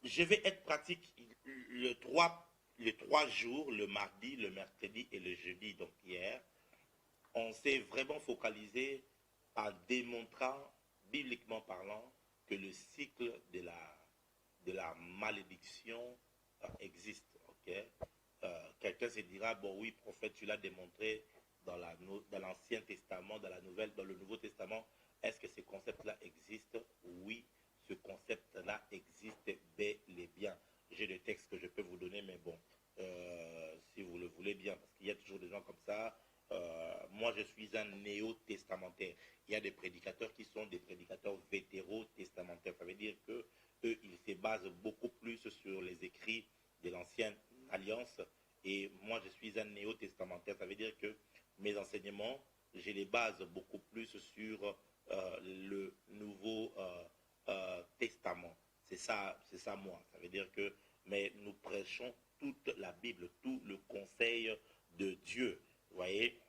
je vais être pratique les 3 jours, le mardi, le mercredi et le jeudi, donc hier. On s'est vraiment focalisé en démontrant, bibliquement parlant, que le cycle de la malédiction existe. Okay? Quelqu'un se dira, bon oui, prophète, tu l'as démontré dans l'Ancien Testament, dans le Nouveau Testament. Est-ce que ce concept-là existe? Oui, ce concept-là existe bel et bien. J'ai des textes que je peux vous donner, mais bon, si vous le voulez bien, parce qu'il y a toujours des gens comme ça. Moi, je suis un néo-testamentaire. Il y a des prédicateurs qui sont des prédicateurs vétéro-testamentaires. Ça veut dire que eux, ils se basent beaucoup plus sur les écrits de l'ancienne alliance. Et moi, je suis un néo-testamentaire. Ça veut dire que mes enseignements, je les base beaucoup plus sur le Nouveau Testament. C'est ça moi. Ça veut dire que, mais nous prêchons toute la Bible, tout le conseil de Dieu. Vous voyez,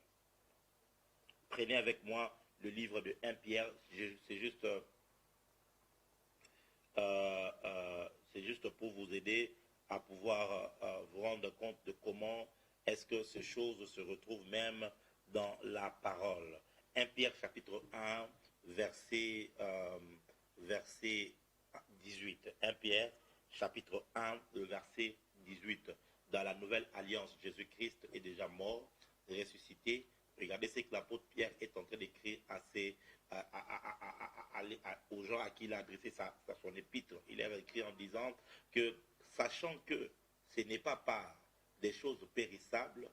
prenez avec moi le livre de 1 Pierre. C'est juste pour vous aider à pouvoir vous rendre compte de comment est-ce que ces choses se retrouvent même dans la parole. 1 Pierre chapitre 1, verset 18. 1 Pierre chapitre 1, le verset 18. Dans la nouvelle alliance, Jésus-Christ est déjà mort, ressuscité. Regardez ce que l'apôtre Pierre est en train d'écrire aux gens à qui il a adressé son épître. Il a écrit en disant que, sachant que ce n'est pas par des choses périssables,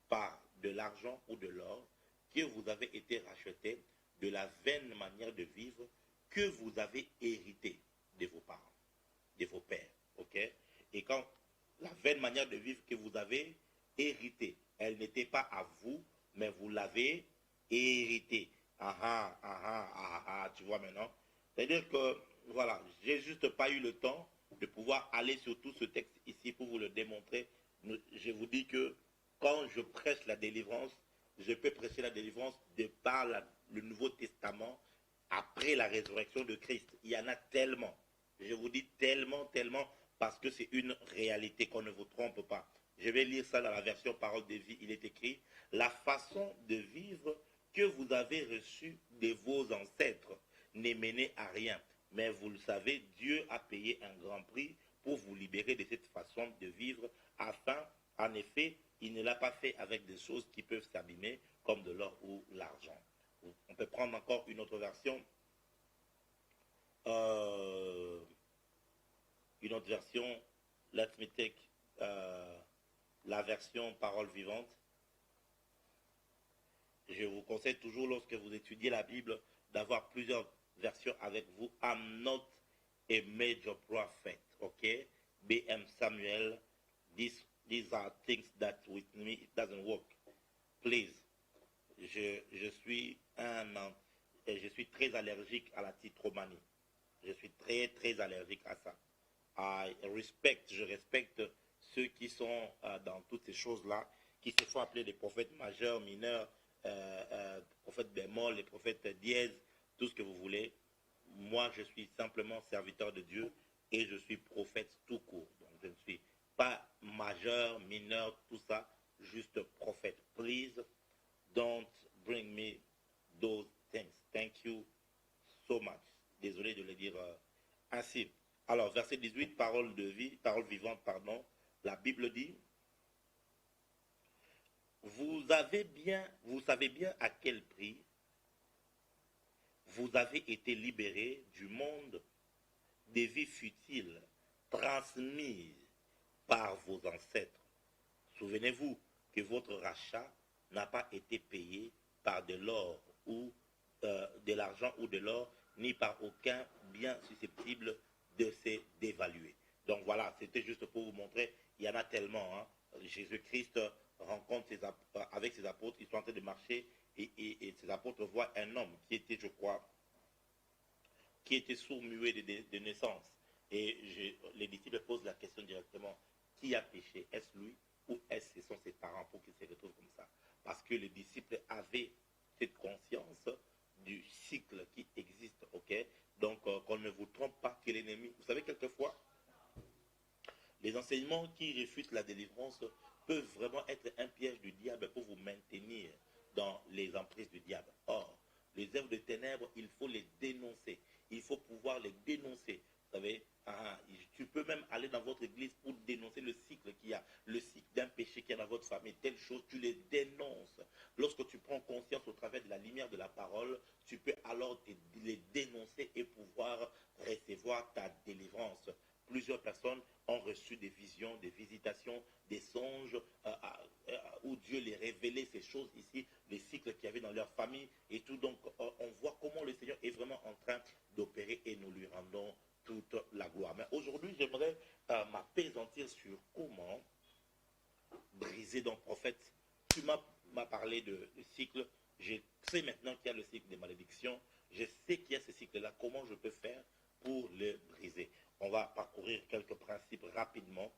par de l'argent ou de l'or, que vous avez été rachetés de la vaine manière de vivre que vous avez hérité de vos parents, de vos pères. Okay? Et quand la vaine manière de vivre que vous avez hérité, elle n'était pas à vous, mais vous l'avez hérité. Tu vois maintenant. C'est-à-dire que, voilà, j'ai juste pas eu le temps de pouvoir aller sur tout ce texte ici pour vous le démontrer. Je vous dis que quand je prêche la délivrance, je peux prêcher la délivrance de par le Nouveau Testament après la résurrection de Christ. Il y en a tellement. Je vous dis tellement, parce que c'est une réalité, qu'on ne vous trompe pas. Je vais lire ça dans la version Parole de vie. Il est écrit, la façon de vivre que vous avez reçue de vos ancêtres n'est menée à rien. Mais vous le savez, Dieu a payé un grand prix pour vous libérer de cette façon de vivre, afin, en effet, il ne l'a pas fait avec des choses qui peuvent s'abîmer, comme de l'or ou l'argent. On peut prendre encore une autre version. Let me take la version Parole vivante. Je vous conseille toujours, lorsque vous étudiez la Bible, d'avoir plusieurs versions avec vous. I'm not a major prophet, okay? B.M. Samuel, these are things that with me it doesn't work. Please. Je suis très allergique à la titromanie. Je suis très allergique à ça. Je respecte ceux qui sont dans toutes ces choses-là, qui se font appeler des prophètes majeurs, mineurs, prophètes bémol, les prophètes dièse, tout ce que vous voulez. Moi, je suis simplement serviteur de Dieu et je suis prophète tout court. Donc, je ne suis pas majeur, mineur, tout ça, juste prophète. Please don't bring me those things. Thank you so much. Désolé de le dire ainsi. Alors, verset 18, parole de vie, parole vivante, pardon. La Bible dit, vous savez bien à quel prix vous avez été libérés du monde des vies futiles transmises par vos ancêtres. Souvenez-vous que votre rachat n'a pas été payé par de l'or ou de l'argent ou de l'or, ni par aucun bien susceptible de se dévaluer. Donc voilà, c'était juste pour vous montrer, il y en a tellement. Hein. Jésus-Christ rencontre avec ses apôtres, ils sont en train de marcher et ses apôtres voient un homme qui était, je crois, qui était sourd-muet de naissance. Et les disciples posent la question directement, qui a péché? Est-ce lui ou est-ce que ce sont ses parents pour qu'il se retrouve comme ça? Parce que les disciples avaient cette conscience du cycle qui existe, ok? Donc, qu'on ne vous trompe pas que l'ennemi... Vous savez, quelquefois, enseignements qui réfutent la délivrance peuvent vraiment être un piège du diable pour vous maintenir dans les emprises du diable. Or, les œuvres de ténèbres, il faut les dénoncer. Il faut pouvoir les dénoncer. Vous savez, tu peux même aller dans votre église pour dénoncer le cycle qu'il y a, le cycle d'un péché qu'il y a dans votre famille, telle chose, tu les dénonces. Lorsque tu prends conscience au travers de la lumière de la parole, tu peux alors les dénoncer et pouvoir recevoir ta délivrance. Plusieurs personnes ont reçu des visions, des visitations, des songes, où Dieu les révélait ces choses ici, les cycles qu'il y avait dans leur famille et tout. Donc, on voit comment le Seigneur est vraiment en train d'opérer et nous lui rendons toute la gloire. Mais aujourd'hui, j'aimerais m'apaisantir sur comment briser. Donc, prophète, tu m'as parlé de cycle. Je sais maintenant qu'il y a le cycle des malédictions. Je sais qu'il y a ce cycle-là. Comment je peux faire pour le briser? On va parcourir quelques principes rapidement.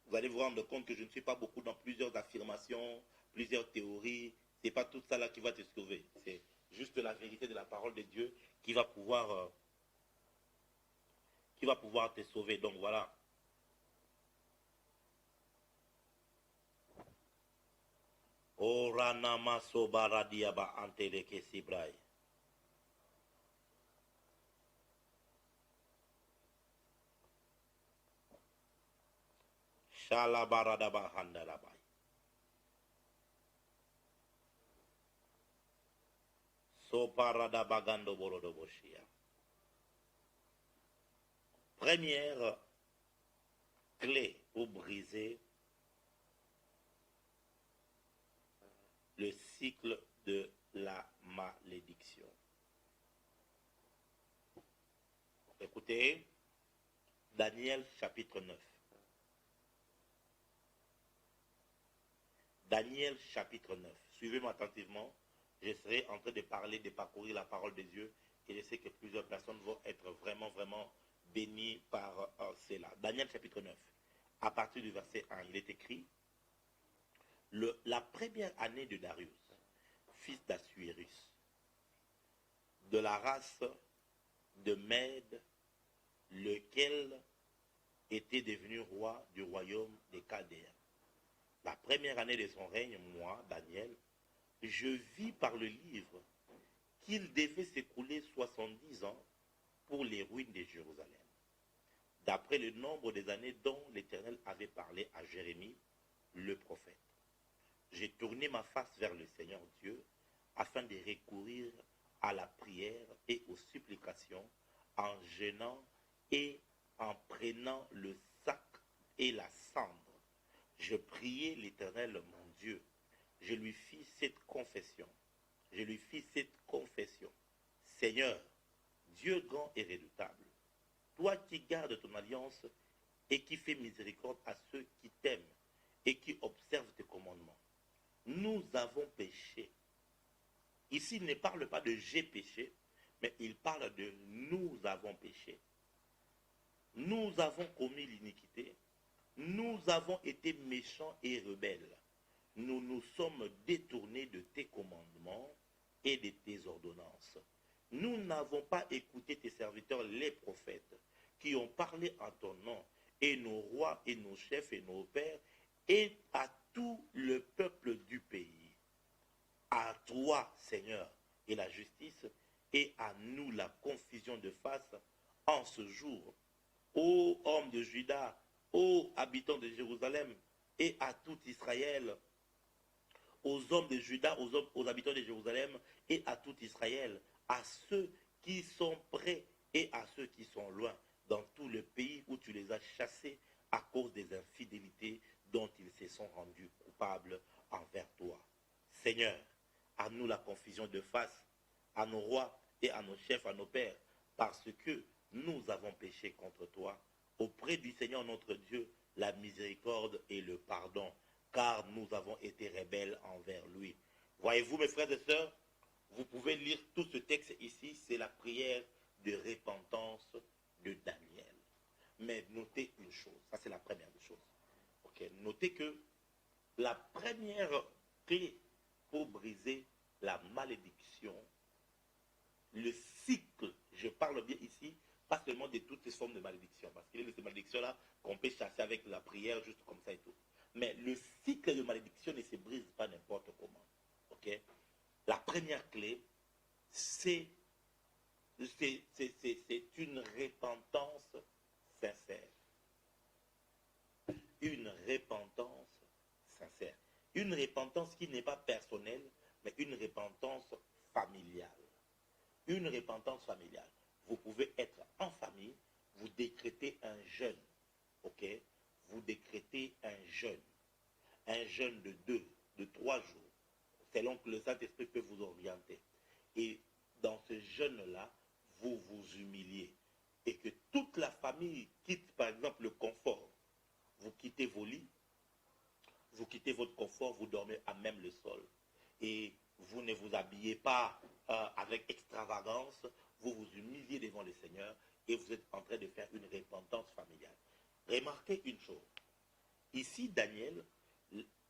Vous allez vous rendre compte que je ne suis pas beaucoup dans plusieurs affirmations, plusieurs théories. Ce n'est pas tout ça là qui va te sauver. C'est juste la vérité de la parole de Dieu qui va pouvoir te sauver. Donc voilà. Oranama sobaradiaba anteleke sibrai. Shalabaradaba handalabai. Soparadabagando borodoboshia. Première clé pour briser le cycle de la malédiction. Écoutez, Daniel chapitre 9. Daniel chapitre 9. Suivez-moi attentivement. Je serai en train de parler, de parcourir la parole de Dieu. Et je sais que plusieurs personnes vont être vraiment, vraiment bénies par cela. Daniel chapitre 9. À partir du verset 1, il est écrit: la première année de Darius, fils d'Assuérus, de la race de Mède, lequel était devenu roi du royaume des Chaldéens. La première année de son règne, moi, Daniel, je vis par le livre qu'il devait s'écouler 70 ans pour les ruines de Jérusalem, d'après le nombre des années dont l'Éternel avait parlé à Jérémie, le prophète. J'ai tourné ma face vers le Seigneur Dieu afin de recourir à la prière et aux supplications en jeûnant et en prenant le sac et la cendre. Je priai l'Éternel mon Dieu. Je lui fis cette confession. Seigneur, Dieu grand et redoutable, toi qui gardes ton alliance et qui fais miséricorde à ceux qui t'aiment et qui observent tes commandements. Nous avons péché. Ici, il ne parle pas de j'ai péché, mais il parle de nous avons péché. Nous avons commis l'iniquité. Nous avons été méchants et rebelles. Nous nous sommes détournés de tes commandements et de tes ordonnances. Nous n'avons pas écouté tes serviteurs, les prophètes, qui ont parlé en ton nom, et nos rois et nos chefs et nos pères, et à tout le peuple du pays. À toi, Seigneur, et la justice, et à nous la confusion de face en ce jour. Ô hommes de Juda, ô habitants de Jérusalem, et à tout Israël, aux hommes de Juda, aux habitants de Jérusalem, et à tout Israël, à ceux qui sont près et à ceux qui sont loin, dans tout le pays où tu les as chassés à cause des infidélités dont ils se sont rendus coupables envers toi. Seigneur, à nous la confusion de face, à nos rois et à nos chefs, à nos pères, parce que nous avons péché contre toi. Auprès du Seigneur notre Dieu, la miséricorde et le pardon, car nous avons été rebelles envers lui. Voyez-vous, mes frères et sœurs, vous pouvez lire tout ce texte ici, c'est la prière de repentance de Daniel. Mais notez une chose, ça c'est la première des choses. Okay. Notez que la première clé pour briser la malédiction, le cycle, je parle bien ici pas seulement de toutes ces formes de malédiction, parce qu'il y a ces malédictions-là qu'on peut chasser avec la prière, juste comme ça et tout. Mais le cycle de malédiction ne se brise pas n'importe comment. Ok? La première clé, c'est une repentance sincère. Une repentance sincère. Une repentance qui n'est pas personnelle, mais une repentance familiale. Une repentance familiale. Vous pouvez être en famille, vous décrétez un jeûne. Ok? Vous décrétez un jeûne. Un jeûne de 2, de 3 jours, selon que le Saint-Esprit peut vous orienter. Et dans ce jeûne-là, vous vous humiliez. Et que toute la famille quitte, par exemple, le confort. Vous quittez vos lits, vous quittez votre confort, vous dormez à même le sol. Et vous ne vous habillez pas avec extravagance, vous vous humiliez devant le Seigneur et vous êtes en train de faire une repentance familiale. Remarquez une chose. Ici, Daniel,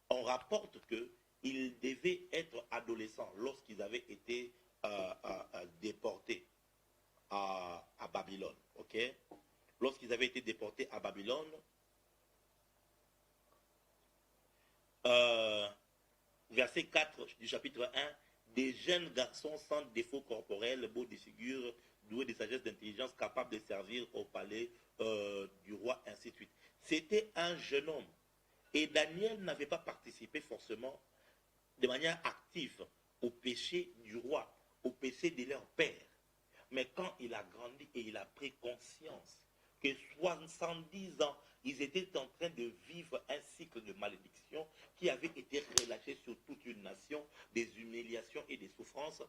on rapporte qu'ils devaient être adolescents lorsqu'ils avaient été déportés à Babylone. Ok? Lorsqu'ils avaient été déportés à Babylone, verset 4 du chapitre 1, des jeunes garçons sans défaut corporel, beaux de figure, doués de sagesse, d'intelligence, capables de servir au palais du roi, ainsi de suite. C'était un jeune homme. Et Daniel n'avait pas participé forcément de manière active au péché du roi, au péché de leur père. Mais quand il a grandi et il a pris conscience que 70 ans, ils étaient en train de vivre un cycle de malédiction qui avait été relâché sur toute une nation, des humiliations et des souffrances.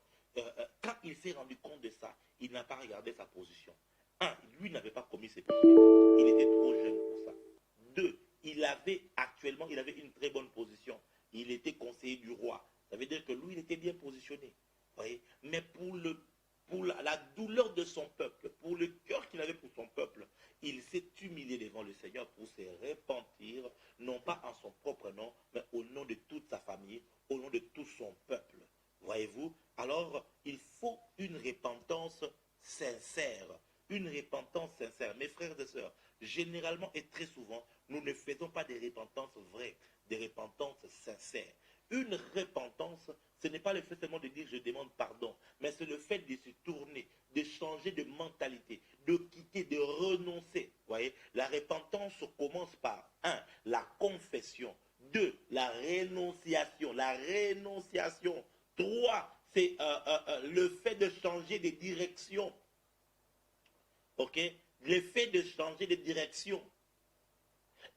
Quand il s'est rendu compte de ça, il n'a pas regardé sa position. Un, lui n'avait pas commis ses péchés. Il était trop jeune pour ça. Deux, il avait une très bonne position. Il était conseiller du roi. Ça veut dire que lui, il était bien positionné. Voyez? Mais pour la douleur de son peuple, pour le cœur qu'il avait pour son peuple, il s'est humilié devant le Seigneur pour se repentir, non pas en son propre nom, mais au nom de toute sa famille, au nom de tout son peuple. Voyez-vous? Alors, il faut une repentance sincère. Une repentance sincère. Mes frères et sœurs, généralement et très souvent, nous ne faisons pas des repentances vraies, des repentances sincères. Une repentance, ce n'est pas le fait seulement de dire je demande pardon, mais c'est le fait de se tourner, de changer de mentalité, de quitter, de renoncer. Voyez, la repentance commence par 1, la confession, 2, la rénonciation, 3, c'est le fait de changer de direction. Ok? Le fait de changer de direction.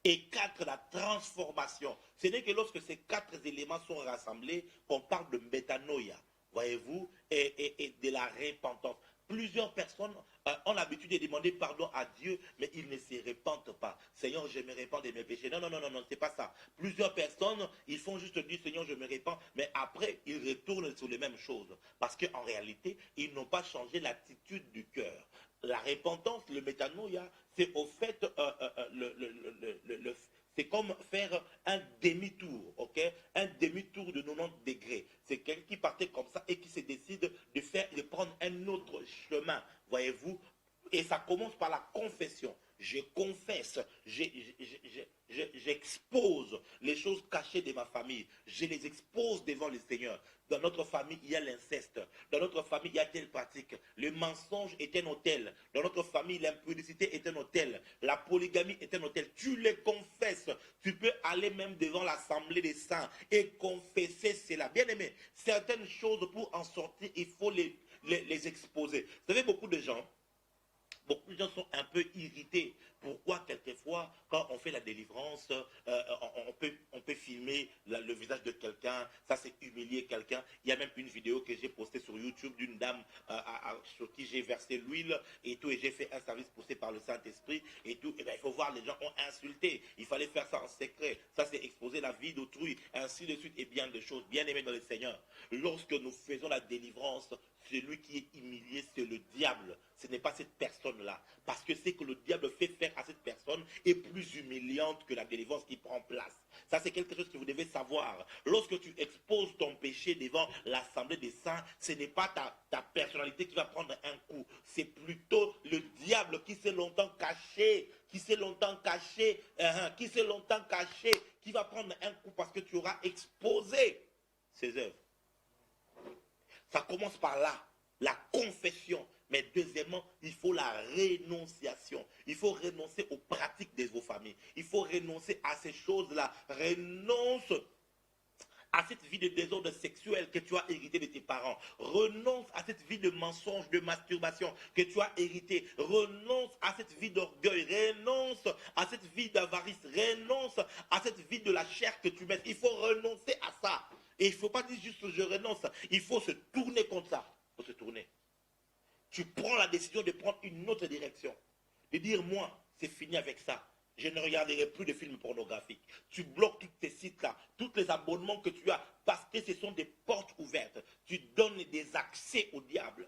Et 4, la transformation. Ce n'est que lorsque ces 4 éléments sont rassemblés qu'on parle de métanoïa, voyez-vous, et de la repentance. Plusieurs personnes ont l'habitude de demander pardon à Dieu, mais ils ne se repentent pas. Seigneur, je me repens de mes péchés. Non, non, non, non, non, c'est pas ça. Plusieurs personnes, ils font juste dire, Seigneur, je me repens, mais après, ils retournent sur les mêmes choses. Parce qu'en réalité, ils n'ont pas changé l'attitude du cœur. La repentance, le métanoïa, c'est au fait, c'est comme faire un demi-tour, ok? Un demi-tour de 90 degrés. C'est quelqu'un qui partait comme ça et qui se décide de prendre un autre chemin, voyez-vous? Et ça commence par la confession. Je confesse, j'expose les choses cachées de ma famille. Je les expose devant le Seigneur. Dans notre famille, il y a l'inceste. Dans notre famille, il y a telle pratique. Le mensonge est un autel. Dans notre famille, l'impudicité est un autel. La polygamie est un autel. Tu les confesses. Tu peux aller même devant l'assemblée des saints et confesser cela. Bien aimé, certaines choses pour en sortir, il faut les exposer. Vous savez, beaucoup de gens sont un peu irrités. Pourquoi quelquefois, quand on fait la délivrance, on peut filmer le visage de quelqu'un, ça c'est humilier quelqu'un. Il y a même une vidéo que j'ai postée sur YouTube d'une dame sur qui j'ai versé l'huile et tout, et j'ai fait un service poussé par le Saint-Esprit et tout. Et bien, il faut voir, les gens ont insulté. Il fallait faire ça en secret. Ça c'est exposer la vie d'autrui, ainsi de suite, et bien de choses. Bien aimés dans le Seigneur. Lorsque nous faisons la délivrance, celui qui est humilié, c'est le diable. Ce n'est pas cette personne-là. Parce que ce que le diable fait faire à cette personne est plus humiliante que la délivrance qui prend place. Ça, c'est quelque chose que vous devez savoir. Lorsque tu exposes ton péché devant l'assemblée des saints, ce n'est pas ta personnalité qui va prendre un coup. C'est plutôt le diable qui s'est longtemps caché, qui va prendre un coup parce que tu auras exposé ses œuvres. Ça commence par là, la confession. Mais deuxièmement, il faut la rénonciation. Il faut renoncer aux pratiques de vos familles. Il faut renoncer à ces choses-là. Renonce à cette vie de désordre sexuel que tu as hérité de tes parents. Renonce à cette vie de mensonge, de masturbation que tu as hérité. Renonce à cette vie d'orgueil. Renonce à cette vie d'avarice. Renonce à cette vie de la chair que tu mets. Il faut renoncer à ça. Et il ne faut pas dire juste je renonce. Il faut se tourner contre ça. Il faut se tourner. Tu prends la décision de prendre une autre direction. De dire moi, c'est fini avec ça. Je ne regarderai plus de films pornographiques. Tu bloques tous ces sites-là, tous les abonnements que tu as, parce que ce sont des portes ouvertes. Tu donnes des accès au diable.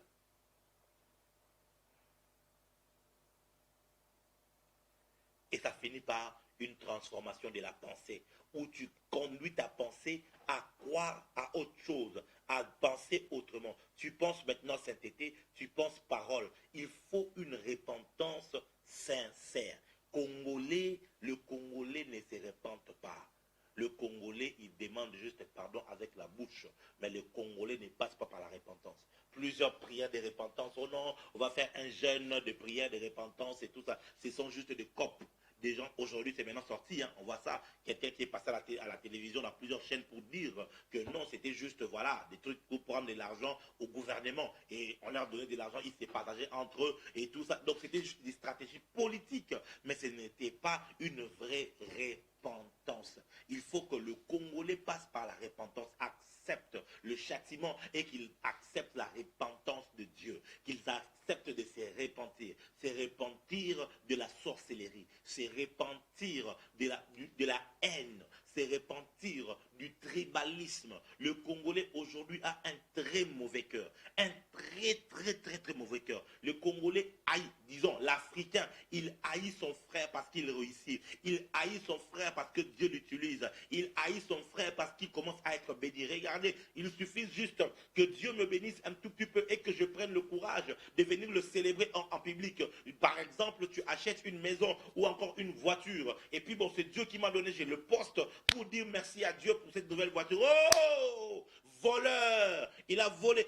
Et ça finit par une transformation de la pensée, où tu conduis ta pensée à croire à autre chose, à penser autrement. Tu penses maintenant sainteté, tu penses parole. Il faut une repentance sincère. Le Congolais ne se repente pas. Le Congolais, il demande juste pardon avec la bouche. Mais le Congolais ne passe pas par la repentance. Plusieurs prières de repentance. Oh non, on va faire un jeûne de prières de repentance et tout ça. Ce sont juste des copes. Des gens, aujourd'hui, c'est maintenant sorti, hein, on voit ça, quelqu'un qui est passé à la télévision dans plusieurs chaînes pour dire que non, c'était juste, voilà, des trucs pour prendre de l'argent au gouvernement. Et on leur donnait de l'argent, ils s'est partagé entre eux et tout ça. Donc, c'était juste des stratégies politiques, mais ce n'était pas une vraie repentance. Il faut que le Congolais passe par la repentance, accepte le châtiment et qu'il accepte la repentance de Dieu, qu'ils acceptent de se repentir de la sorcellerie, se repentir de la haine, se repentir du tribalisme. Le Congolais aujourd'hui a un très mauvais cœur, un très mauvais cœur. Le Congolais haït, disons, l'Africain, il haït son frère parce qu'il réussit, il haït son frère parce que Dieu l'utilise, il haït son frère parce qu'il commence à être béni. Regardez, il suffit juste que Dieu me bénisse un tout petit peu et que je prenne le courage de venir le célébrer en public. Par exemple, tu achètes une maison ou encore une voiture et puis bon, c'est Dieu qui m'a donné, j'ai le poste pour dire merci à Dieu pour cette nouvelle voiture. Oh, voleur, il a volé.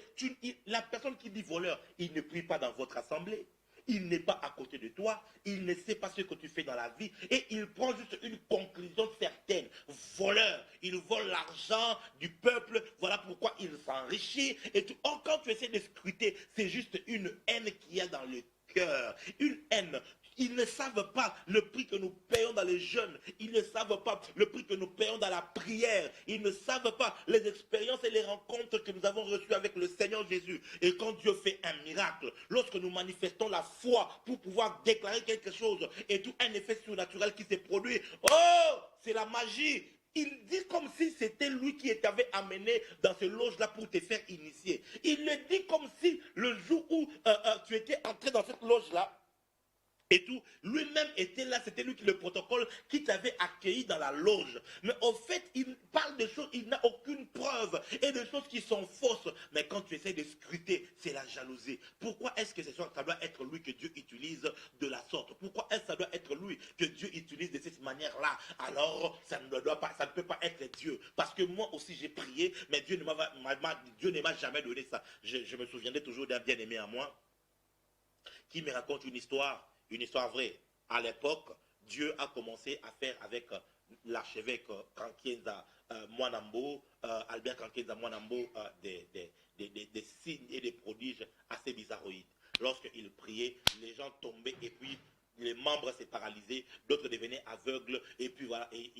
La personne qui dit voleur, il ne prie pas dans votre assemblée. Il n'est pas à côté de toi, il ne sait pas ce que tu fais dans la vie et il prend juste une conclusion certaine. Voleur, il vole l'argent du peuple, voilà pourquoi il s'enrichit. Et quand tu essaies de scruter, c'est juste une haine qu'il y a dans le cœur, une haine. Ils ne savent pas le prix que nous payons dans les jeûnes. Ils ne savent pas le prix que nous payons dans la prière. Ils ne savent pas les expériences et les rencontres que nous avons reçues avec le Seigneur Jésus. Et quand Dieu fait un miracle, lorsque nous manifestons la foi pour pouvoir déclarer quelque chose et tout un effet surnaturel qui s'est produit, oh, c'est la magie. Il dit comme si c'était lui qui t'avait amené dans ce loge-là pour te faire initier. Il le dit comme si le jour où tu étais entré dans cette loge-là, et tout, lui-même était là, c'était lui qui le protocole qui t'avait accueilli dans la loge. Mais au fait, il parle de choses, il n'a aucune preuve et de choses qui sont fausses. Mais quand tu essaies de scruter, c'est la jalousie. Pourquoi est-ce que ça doit être lui que Dieu utilise de la sorte? Pourquoi est-ce que ça doit être lui que Dieu utilise de cette manière-là? Alors, ça ne peut pas être Dieu. Parce que moi aussi j'ai prié, mais Dieu ne m'a jamais donné ça. Je me souviendrai toujours d'un bien-aimé à moi qui me raconte une histoire vraie. À l'époque, Dieu a commencé à faire avec l'archevêque Kankienza Mwanambo, Albert Kankienza Mwanambo, des signes et des prodiges assez bizarroïdes. Lorsqu'il priait, les gens tombaient et puis les membres s'est paralysés, d'autres devenaient aveugles, et puis voilà, et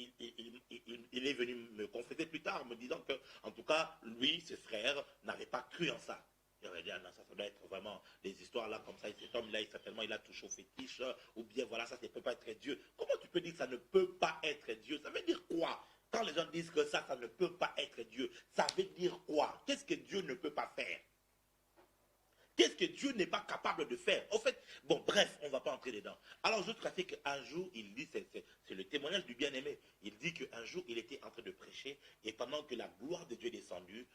il est venu me confesser plus tard, me disant que, en tout cas, lui, ses frères, n'avaient pas cru en ça. J'aurais dit, ah non, ça doit être vraiment des histoires là comme ça, cet homme-là, certainement, il a touché au fétiche, ou bien voilà, ça ne peut pas être Dieu. Comment tu peux dire que ça ne peut pas être Dieu? Ça veut dire quoi? Quand les gens disent que ça ne peut pas être Dieu, ça veut dire quoi? Qu'est-ce que Dieu ne peut pas faire? Qu'est-ce que Dieu n'est pas capable de faire? En fait, bon, bref, on ne va pas entrer dedans. Alors, je trouve qu'un jour, il dit, c'est le témoignage du bien-aimé, il dit qu'un jour, il était en train de prêcher, et pendant que la gloire de Dieu est descendue,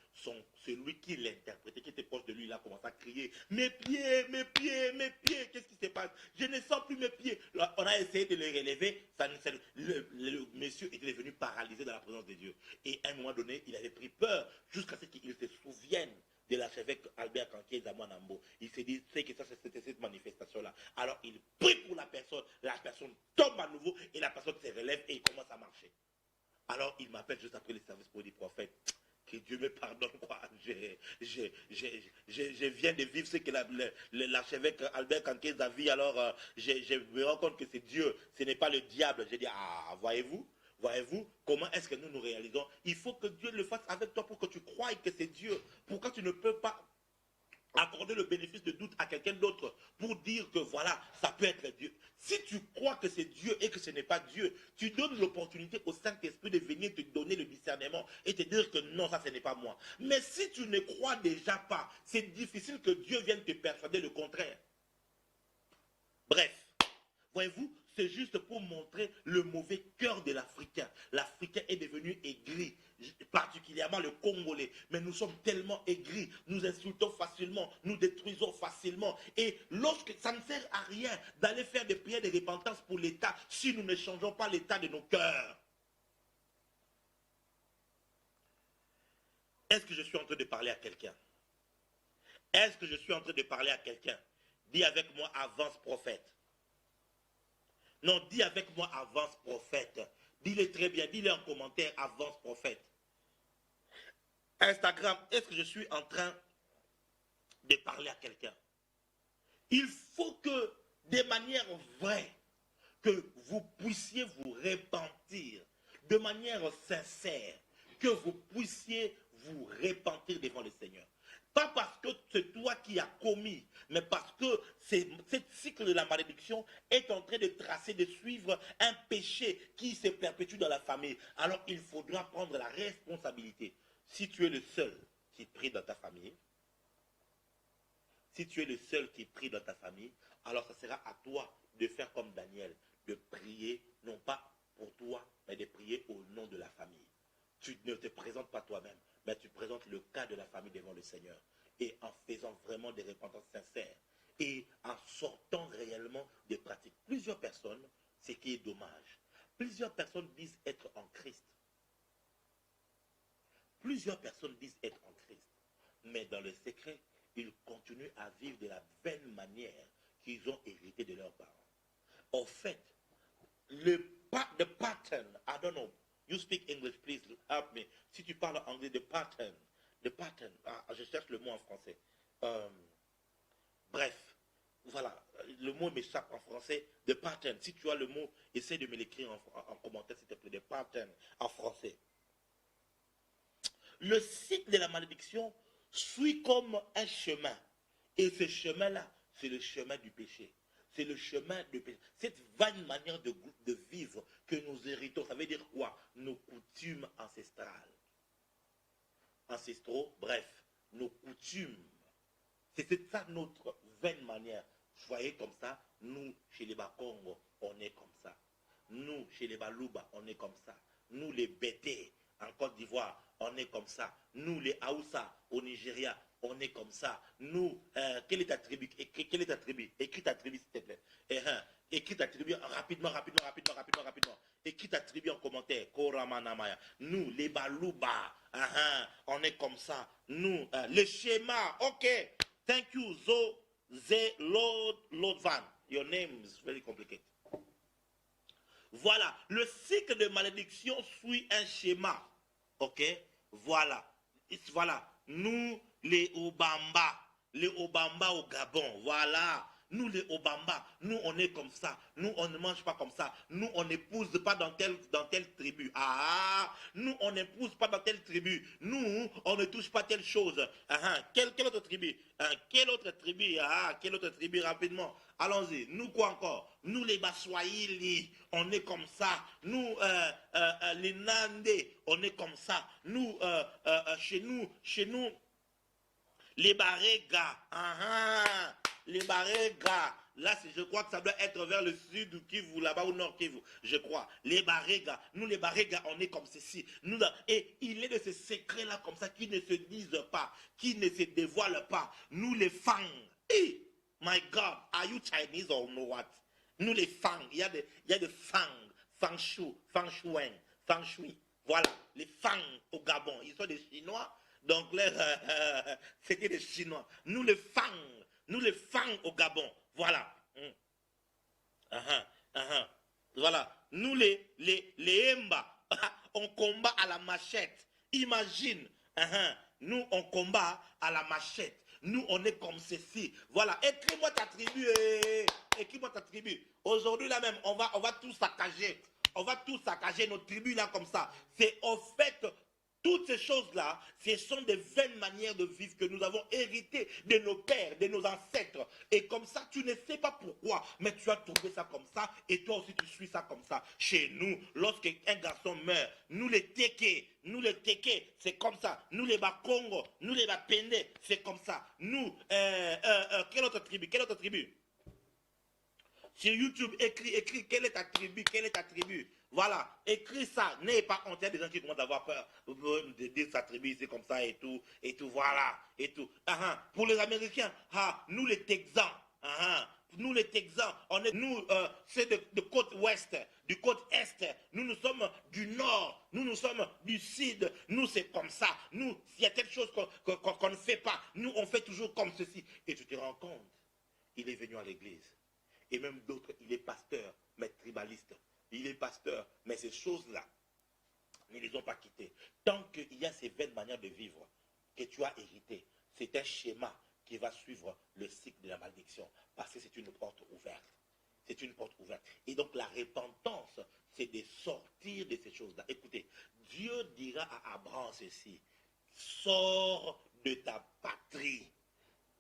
celui qui l'interprétait, qui était proche de lui, il a commencé à crier, mes pieds, mes pieds, mes pieds, qu'est-ce qui s'est passé? passe. Je ne sens plus mes pieds. Là, on a essayé de les relever. Le monsieur était devenu paralysé dans la présence de Dieu. Et à un moment donné, il avait pris peur jusqu'à ce qu'il se souvienne de l'archevêque Albert Kanké Zamanambo. Il s'est dit, c'est que ça, c'était cette manifestation-là. Alors il prie pour la personne tombe à nouveau et la personne se relève et il commence à marcher. Alors il m'appelle juste après le service pour dire, prophète, que Dieu me pardonne, quoi. Je viens de vivre ce que l'archevêque Albert Kanké a vu, alors je me rends compte que c'est Dieu, ce n'est pas le diable. J'ai dit, ah, voyez-vous, comment est-ce que nous nous réalisons? Il faut que Dieu le fasse avec toi pour que tu croies que c'est Dieu. Pourquoi tu ne peux pas accorder le bénéfice de doute à quelqu'un d'autre pour dire que voilà, ça peut être Dieu? Si tu crois que c'est Dieu et que ce n'est pas Dieu, tu donnes l'opportunité au Saint-Esprit de venir te donner le discernement et te dire que non, ça ce n'est pas moi. Mais si tu ne crois déjà pas, c'est difficile que Dieu vienne te persuader le contraire. Bref, voyez-vous, c'est juste pour montrer le mauvais cœur de l'Africain. L'Africain est devenu aigri, particulièrement le Congolais. Mais nous sommes tellement aigris, nous insultons facilement, nous détruisons facilement. Et lorsque ça ne sert à rien d'aller faire des prières de repentance pour l'État si nous ne changeons pas l'état de nos cœurs. Est-ce que je suis en train de parler à quelqu'un? Est-ce que je suis en train de parler à quelqu'un? Dis avec moi, avance prophète. Non, dis avec moi, avance prophète. Dis-le très bien, dis-le en commentaire, avance prophète. Instagram, est-ce que je suis en train de parler à quelqu'un? Il faut que, de manière vraie, que vous puissiez vous repentir, de manière sincère, que vous puissiez vous repentir devant le Seigneur. Pas parce que c'est toi qui as commis, mais parce que cette cycle de la malédiction est en train de tracer, de suivre un péché qui se perpétue dans la famille. Alors il faudra prendre la responsabilité. Si tu es le seul qui prie dans ta famille, alors ce sera à toi de faire comme Daniel, de prier, non pas pour toi, mais de prier au nom de la famille. Tu ne te présentes pas toi-même, mais tu présentes le cas de la famille devant le Seigneur. Et en faisant vraiment des repentances sincères, et en sortant réellement des pratiques. Plusieurs personnes, ce qui est dommage, plusieurs personnes disent être en Christ. Plusieurs personnes disent être en Christ. Mais dans le secret, ils continuent à vivre de la vaine manière qu'ils ont hérité de leurs parents. En fait, the pattern, I don't know, you speak English, please help me. Si tu parles anglais, the pattern, je cherche le mot en français. Bref, voilà, le mot m'échappe en français, the pattern. Si tu as le mot, essaie de me l'écrire en commentaire, s'il te plaît, the pattern en français. Le cycle de la malédiction suit comme un chemin. Et ce chemin-là, c'est le chemin du péché. C'est le chemin de péché. Cette vaine manière de vivre que nous héritons, ça veut dire quoi? Nos coutumes ancestrales. Ancestraux, bref, nos coutumes. C'est ça notre vaine manière. Voyez comme ça, nous, chez les Bakongo, on est comme ça. Nous, chez les Balouba, on est comme ça. Nous, les Bété, en Côte d'Ivoire, on est comme ça. Nous, les Haoussa, au Nigeria, on est comme ça. Nous, quelle est ta tribu? Quelle est ta tribu? Écris ta tribu, s'il te plaît. Écris ta tribu rapidement. Écris ta tribu en commentaire. Koramanamaya. Nous, les Balouba, on est comme ça. Nous, le schéma, ok. Thank you, Lord Van. Your name is very complicated. Voilà, le cycle de malédiction suit un schéma. Ok, voilà. Nous, les Obamba au Gabon, voilà. Nous, les Obamba, nous, on est comme ça. Nous, on ne mange pas comme ça. Nous, on n'épouse pas dans telle tribu. Nous, on n'épouse pas dans telle tribu. Nous, on ne touche pas telle chose. Quelle autre tribu? Quelle autre tribu, rapidement. Allons-y. Nous, quoi encore? Nous, les Baswahili, on est comme ça. Nous, les Nandé, on est comme ça. Nous, chez nous, les Barega, les Barega, là je crois que ça doit être vers le sud du Kivu, là-bas au nord Kivu, je crois. Les Barega, nous les Barega, on est comme ceci. Nous, et il est de ces secrets-là comme ça qui ne se disent pas, qui ne se dévoilent pas. Nous les Fang, My God, are you Chinese or no what? Nous les Fang, il y a des Fang, Fang Shu, Fang Shuang, Fang Shui. Voilà, les Fang au Gabon, ils sont des Chinois. Donc c'était des Chinois. Nous les Fang au Gabon. Voilà. Voilà. Nous les Mba, on combat à la machette. Imagine. Nous on combat à la machette. Nous, on est comme ceci. Voilà. Écris-moi ta tribu. Écris-moi ta tribu. Aujourd'hui, là même, on va tout saccager. On va tout saccager nos tribus, là, comme ça. C'est au fait, toutes ces choses-là, ce sont des vaines manières de vivre que nous avons héritées de nos pères, de nos ancêtres. Et comme ça, tu ne sais pas pourquoi, mais tu as trouvé ça comme ça, et toi aussi tu suis ça comme ça. Chez nous, lorsqu'un garçon meurt, nous les Teke, c'est comme ça. Nous les Bakongo, nous les Bapende, c'est comme ça. Nous, quelle autre tribu? Sur YouTube, écris, quelle est ta tribu? Voilà, écris ça, n'ayez pas honte, il y a des gens qui commencent à avoir peur de dire sa tribu, c'est comme ça et tout, voilà, et tout. Pour les Américains, nous les Texans, nous les Texans, c'est de côte ouest, du côte est, nous sommes du nord, nous sommes du sud, nous c'est comme ça, nous, s'il y a quelque chose qu'on ne fait pas, nous on fait toujours comme ceci. Et tu te rends compte, il est venu à l'église. Et même d'autres, il est pasteur, mais tribaliste. Il est pasteur, mais ces choses-là ne les ont pas quittées. Tant qu'il y a ces vaines manières de vivre que tu as héritées, c'est un schéma qui va suivre le cycle de la malédiction. Parce que c'est une porte ouverte. C'est une porte ouverte. Et donc la repentance, c'est de sortir de ces choses-là. Écoutez, Dieu dira à Abraham ceci, sors de ta patrie.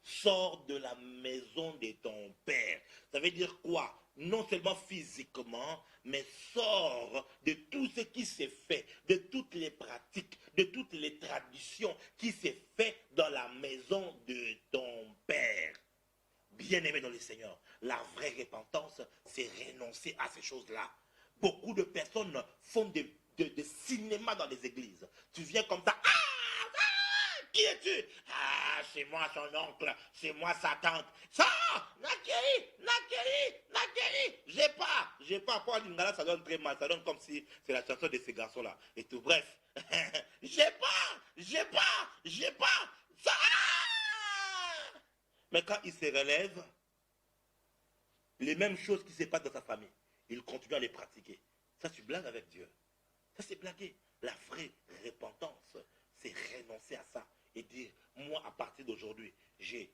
Sors de la maison de ton père. Ça veut dire quoi? Non seulement physiquement, mais sors de tout ce qui s'est fait, de toutes les pratiques, de toutes les traditions qui s'est fait dans la maison de ton père. Bien-aimé dans le Seigneur, la vraie repentance, c'est renoncer à ces choses-là. Beaucoup de personnes font des cinémas dans les églises. Tu viens comme ça, qui es-tu? C'est moi son oncle, c'est moi sa tante. Ça, Nakeri. J'ai pas. Pour Lingala, ça donne très mal. Ça donne comme si c'est la chanson de ces garçons-là. Et tout, bref. J'ai pas. Ça. Mais quand il se relève, les mêmes choses qui se passent dans sa famille, il continue à les pratiquer. Ça, tu blagues avec Dieu. Ça, c'est blaguer. La vraie repentance, c'est renoncer à ça et dire, moi, à partir d'aujourd'hui, je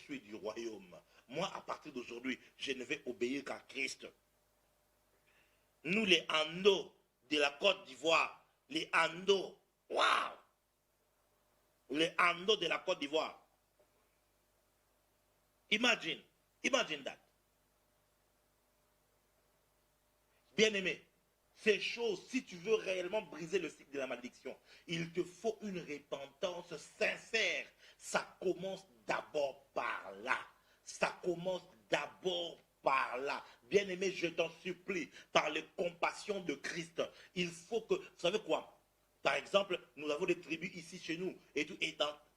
suis du royaume. Moi, à partir d'aujourd'hui, je ne vais obéir qu'à Christ. Nous, les Ando de la Côte d'Ivoire, les Ando, waouh! Les Ando de la Côte d'Ivoire. Imagine that. Bien-aimé, ces choses, si tu veux réellement briser le cycle de la malédiction, il te faut une repentance sincère. Ça commence d'abord par là. Bien-aimé, je t'en supplie, par les compassions de Christ, il faut que, vous savez quoi? Par exemple, nous avons des tribus ici chez nous,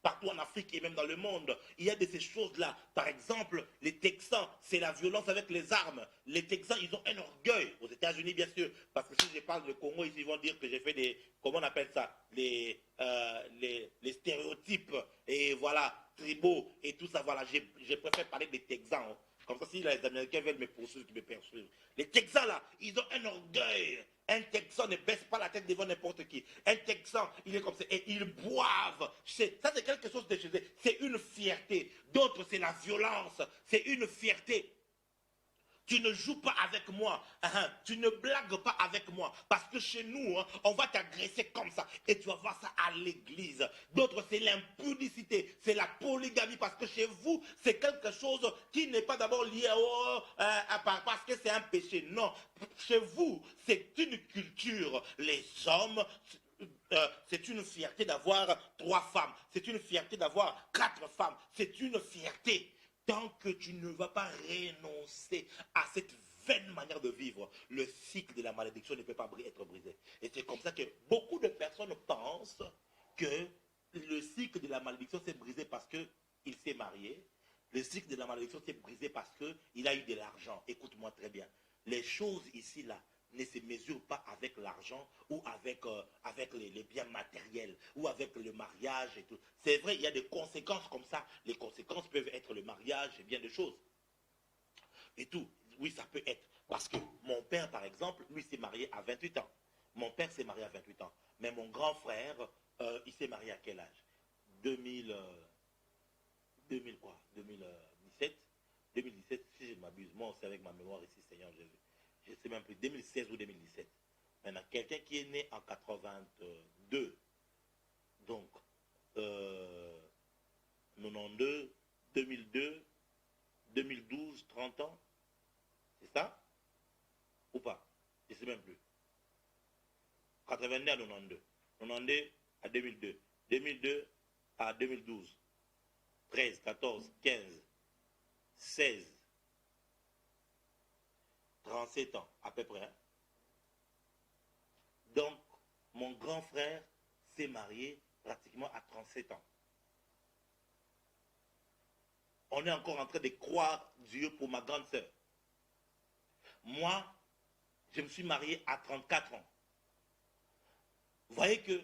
partout en Afrique et même dans le monde. Il y a de ces choses-là. Par exemple, les Texans, c'est la violence avec les armes. Les Texans, ils ont un orgueil. Aux États-Unis, bien sûr. Parce que si je parle de Congo, ici, ils vont dire que j'ai fait des, comment on appelle ça, les stéréotypes, et voilà, tribaux, et tout ça. Voilà, je préfère parler des Texans. Comme ça, si les Américains veulent me poursuivre, qu'ils me poursuivent. Les Texans, là, ils ont un orgueil. Un Texan ne baisse pas la tête devant n'importe qui. Un Texan, il est comme ça. Et ils boivent. Ça, c'est quelque chose de chez eux. C'est une fierté. D'autres, c'est la violence. C'est une fierté. Tu ne joues pas avec moi. Tu ne blagues pas avec moi. Parce que chez nous, on va t'agresser comme ça. Et tu vas voir ça à l'église. D'autres, c'est l'impudicité. C'est la polygamie. Parce que chez vous, c'est quelque chose qui n'est pas d'abord lié parce que c'est un péché. Non. Chez vous, c'est une culture. Les hommes... c'est une fierté d'avoir 3 femmes. C'est une fierté d'avoir 4 femmes. C'est une fierté. Tant que tu ne vas pas renoncer à cette vaine manière de vivre, le cycle de la malédiction ne peut pas être brisé. Et c'est comme ça que beaucoup de personnes pensent que le cycle de la malédiction s'est brisé parce qu'il s'est marié, Le cycle de la malédiction s'est brisé parce qu'il a eu de l'argent. Écoute-moi très bien. Les choses ici, là, ne se mesurent pas avec l'argent ou avec les biens matériels ou avec le mariage et tout. C'est vrai, il y a des conséquences comme ça. Les conséquences peuvent être le mariage et bien de choses. Et tout. Oui, ça peut être. Parce que mon père, par exemple, lui s'est marié à 28 ans. Mon père s'est marié à 28 ans. Mais mon grand frère, il s'est marié à quel âge 2000, 2000 quoi 2017 2017, si je ne m'abuse. Moi aussi avec ma mémoire ici, Seigneur Jésus. Je ne sais même plus, 2016 ou 2017. Maintenant, quelqu'un qui est né en 82, donc 92, 2002, 2012, 30 ans, c'est ça ou pas? Je ne sais même plus. 89 à 92. 92 à 2002. 2002 à 2012. 13, 14, 15, 16, 37 ans à peu près. Donc, mon grand frère s'est marié pratiquement à 37 ans. On est encore en train de croire Dieu pour ma grande sœur. Moi, je me suis marié à 34 ans. Vous voyez que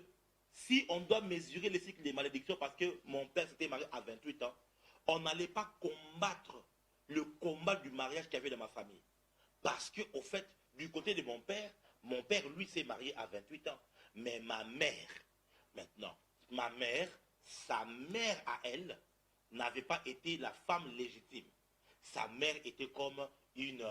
si on doit mesurer le cycle des malédictions parce que mon père s'était marié à 28 ans, on n'allait pas combattre le combat du mariage qu'il y avait dans ma famille. Parce que, au fait, du côté de mon père, lui, s'est marié à 28 ans. Mais ma mère, maintenant, sa mère à elle, n'avait pas été la femme légitime. Sa mère était comme une